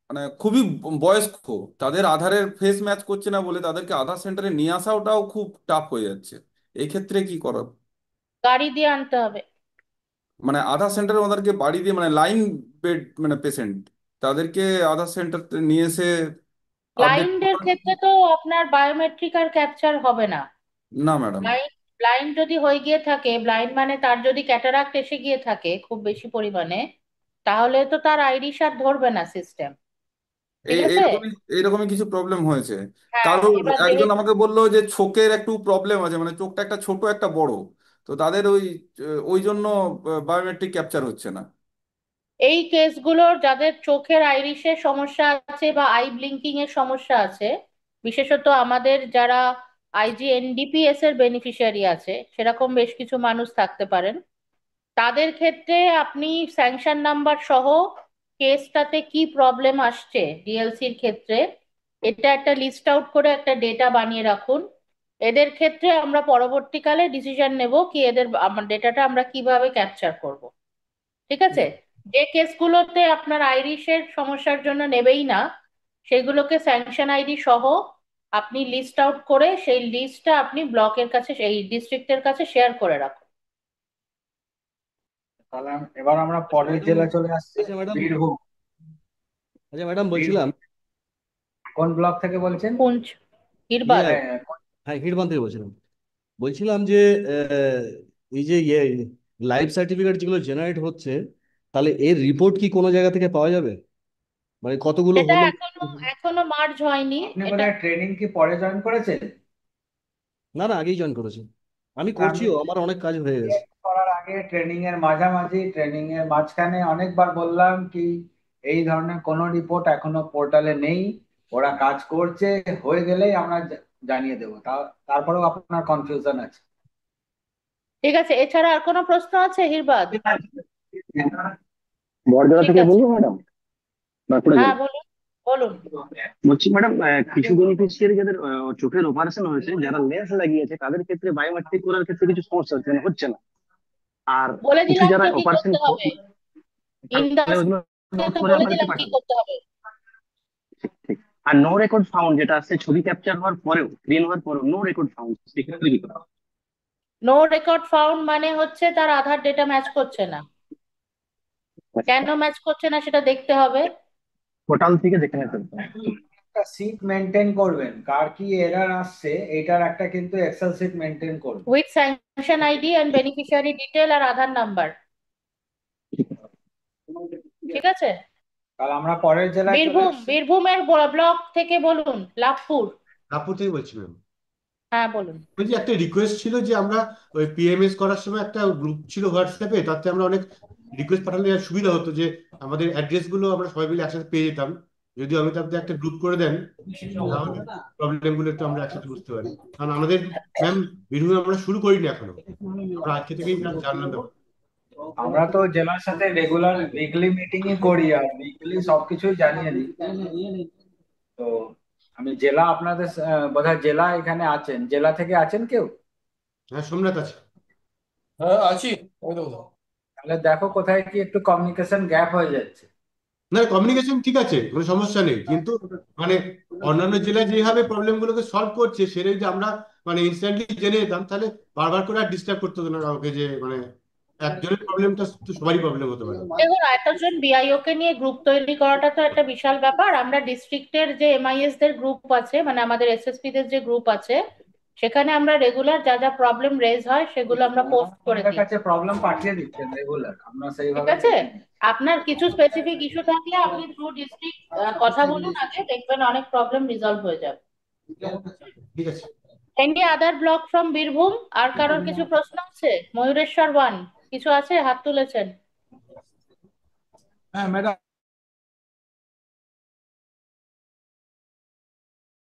মানে খুবই বয়স্ক, তাদের আধারের ফেস ম্যাচ করছে না বলে তাদেরকে আধার সেন্টারে নিয়ে আসাটাও খুব টাফ হয়ে যাচ্ছে। এই ক্ষেত্রে কি করা? গাড়ি দিয়ে আনতে হবে। মানে আধার সেন্টারে ওদেরকে বাড়ি দিয়ে, মানে লাইন বেড মানে পেশেন্ট, তাদেরকে আধার সেন্টার নিয়ে এসে আপডেট ব্লাইন্ডের করা? ক্ষেত্রে তো আপনার বায়োমেট্রিক আর ক্যাপচার হবে না। না ম্যাডাম। ব্লাইন্ড ব্লাইন্ড যদি হয়ে গিয়ে থাকে, ব্লাইন্ড মানে তার যদি ক্যাটারাক্ট এসে গিয়ে থাকে খুব বেশি পরিমাণে, তাহলে তো তার আইরিশ আর ধরবে না সিস্টেম। ঠিক আছে। এইরকমই কিছু প্রবলেম হয়েছে। হ্যাঁ, কারো এবার একজন আমাকে বললো যে চোখের একটু প্রবলেম আছে, মানে চোখটা একটা ছোট একটা বড়, তো তাদের ওই ওই জন্য বায়োমেট্রিক ক্যাপচার হচ্ছে না। এই কেসগুলোর যাদের চোখের আইরিশের সমস্যা আছে বা আই ব্লিঙ্কিং এর সমস্যা আছে, বিশেষত আমাদের যারা IGNDPS এর বেনিফিশিয়ারি আছে, সেরকম বেশ কিছু মানুষ থাকতে পারেন, তাদের ক্ষেত্রে আপনি স্যাংশন নাম্বার সহ কেসটাতে কি প্রবলেম আসছে ডিএলসির ক্ষেত্রে, এটা একটা লিস্ট আউট করে একটা ডেটা বানিয়ে রাখুন। এদের ক্ষেত্রে আমরা পরবর্তীকালে ডিসিশন নেব কি এদের ডেটাটা আমরা কিভাবে ক্যাপচার করব। ঠিক আছে। যে কেসগুলোতে আপনার আইরিশের সমস্যার জন্য নেবেই না, সেগুলোকে স্যাংশন আইডি সহ আপনি লিস্ট আউট করে সেই লিস্টটা আপনি ব্লকের কাছে, এই ডিস্ট্রিক্টের কাছে শেয়ার করে রাখুন। তাহলে এবার আমরা পরের জেলা চলে আসছি, আচ্ছা ম্যাডাম, বীরভূম। বলছিলাম, কোন ব্লক থেকে বলছেন? পুঞ্চ, হিরবাদ। হ্যাঁ হিড়বান থেকে বলছিলাম যে এই যে লাইফ সার্টিফিকেট যেগুলো জেনারেট হচ্ছে, তাহলে এর রিপোর্ট কি কোনো জায়গা থেকে পাওয়া যাবে? মানে কতগুলো এটা হলো? এখনো মার্জ হয়নি। আপনি এটা বোধহয় ট্রেনিং কি পরে জয়েন করেছেন? না না, আগেই জয়েন করেছি। আমি করছিও, আমার অনেক কাজ হয়ে গেছে। করার আগে, ট্রেনিং এর মাঝামাঝি, ট্রেনিং এর মাঝখানে অনেকবার বললাম কি এই ধরনের কোনো রিপোর্ট এখনো পোর্টালে নেই, ওরা কাজ করছে, হয়ে গেলেই আমরা জানিয়ে দেবো। তারপরেও আপনার কনফিউশন আছে। ঠিক আছে। এছাড়া আর কোনো প্রশ্ন আছে হিরবাদ? বড়জলা ঠিক থেকে আছে। বলবো ম্যাডাম, বাঁকুড়া হ্যাঁ জেলা। বলুন বলুন। বলছি ম্যাডাম, কিছু বেনিফিশিয়ারি যাদের চোখের অপারেশন হয়েছে, যারা লেন্স লাগিয়েছে, তাদের ক্ষেত্রে বায়োমেট্রিক করার ক্ষেত্রে কিছু সমস্যা হচ্ছে, মানে হচ্ছে না। আর বলে কিছু দিলাম যারা তো কি অপারেশন করতে হবে, ইন্ডাস্ট্রিতে তো নোট বলে করে আপনাদেরকে দিলাম কি পাঠাবে। করতে হবে। ঠিক ঠিক। আর নো রেকর্ড ফাউন্ড যেটা আসছে ছবি ক্যাপচার হওয়ার পরেও, স্ক্রিন হওয়ার পরেও নো রেকর্ড ফাউন্ড, সেক্ষেত্রে কি করতে হবে? নো রেকর্ড ফাউন্ড মানে হচ্ছে তার আধার ডেটা ম্যাচ করছে না। কেন ম্যাচ করছে না সেটা দেখতে হবে। পোর্টাল থেকে দেখে নিতে হবে। একটা সিট মেনটেন করবেন, কার কি এরর আসছে এটার একটা কিন্তু এক্সেল সিট মেনটেন করবেন। With sanction ID and beneficiary detail আর আধার নাম্বার। ঠিক আছে। কাল আমরা পরের জেলায় চলে এসেছি। বীরভূমের ব্লক থেকে বলুন, লাভপুর। রাপুর থেকে বলছি ম্যাম। হ্যাঁ বলুন। ওই যে একটা রিকোয়েস্ট ছিল যে আমরা ওই পিএমএস করার সময় একটা গ্রুপ ছিল হোয়াটসঅ্যাপে, তাতে আমরা অনেক রিকোয়েস্ট পাঠালে সুবিধা হতো যে আমাদের অ্যাড্রেস গুলো আমরা সবাই মিলে একসাথে পেয়ে যেতাম। যদি অমিতাভ দা একটা গ্রুপ করে দেন তাহলে প্রবলেম গুলো একটু আমরা একসাথে বুঝতে পারি। কারণ আমাদের ম্যাম বীরভূমে আমরা শুরু করিনি এখনো, আমরা আজকে থেকেই জানলাম ব্যাপার। আমরা তো জেলার সাথে রেগুলার উইকলি মিটিংই করি আর উইকলি সবকিছুই জানিয়ে দিই। তো আমি জেলা আপনাদের বোধহয় জেলা এখানে আছেন, জেলা থেকে আছেন কেউ? হ্যাঁ সোমনাথ আছে। হ্যাঁ আছি, ওই তো তাহলে দেখো কোথায় কি একটু কমিউনিকেশন গ্যাপ হয়ে যাচ্ছে। না কমিউনিকেশন ঠিক আছে, কোনো সমস্যা নেই, কিন্তু মানে অন্যান্য জেলায় যেভাবে প্রবলেম গুলোকে সলভ করছে সেটাই যে আমরা মানে ইনস্ট্যান্টলি জেনে যেতাম, তাহলে বারবার করে আর ডিস্টার্ব করতে হতো না কাউকে, যে মানে একজনের প্রবলেমটা তো সবারই প্রবলেম হতে পারে। দেখুন, এতজন বিআইও কে নিয়ে গ্রুপ তৈরি করাটা তো একটা বিশাল ব্যাপার। আমরা ডিস্ট্রিক্টের যে এমআইএস দের গ্রুপ আছে, মানে আমাদের এসএসপি দের যে গ্রুপ আছে, সেখানে আমরা রেগুলার যা যা প্রবলেম রেজ হয় সেগুলো আমরা পোস্ট করে আমাদের দিই। কাছে প্রবলেম পাঠিয়ে দিচ্ছেন রেগুলার, আমরা ঠিক সেইভাবে আছে। আপনার কিছু স্পেসিফিক ইস্যু থাকলে আপনি থ্রু ডিস্ট্রিক্ট কথা বলুন আগে, দেখবেন অনেক প্রবলেম রিজলভ হয়ে যাবে। ঠিক আছে। Any other block from Birbhum? আর কারোর কিছু প্রশ্ন আছে? ময়ূরেশ্বর 1 কিছু আছে, হাত তুলেছেন। হ্যাঁ ম্যাডাম,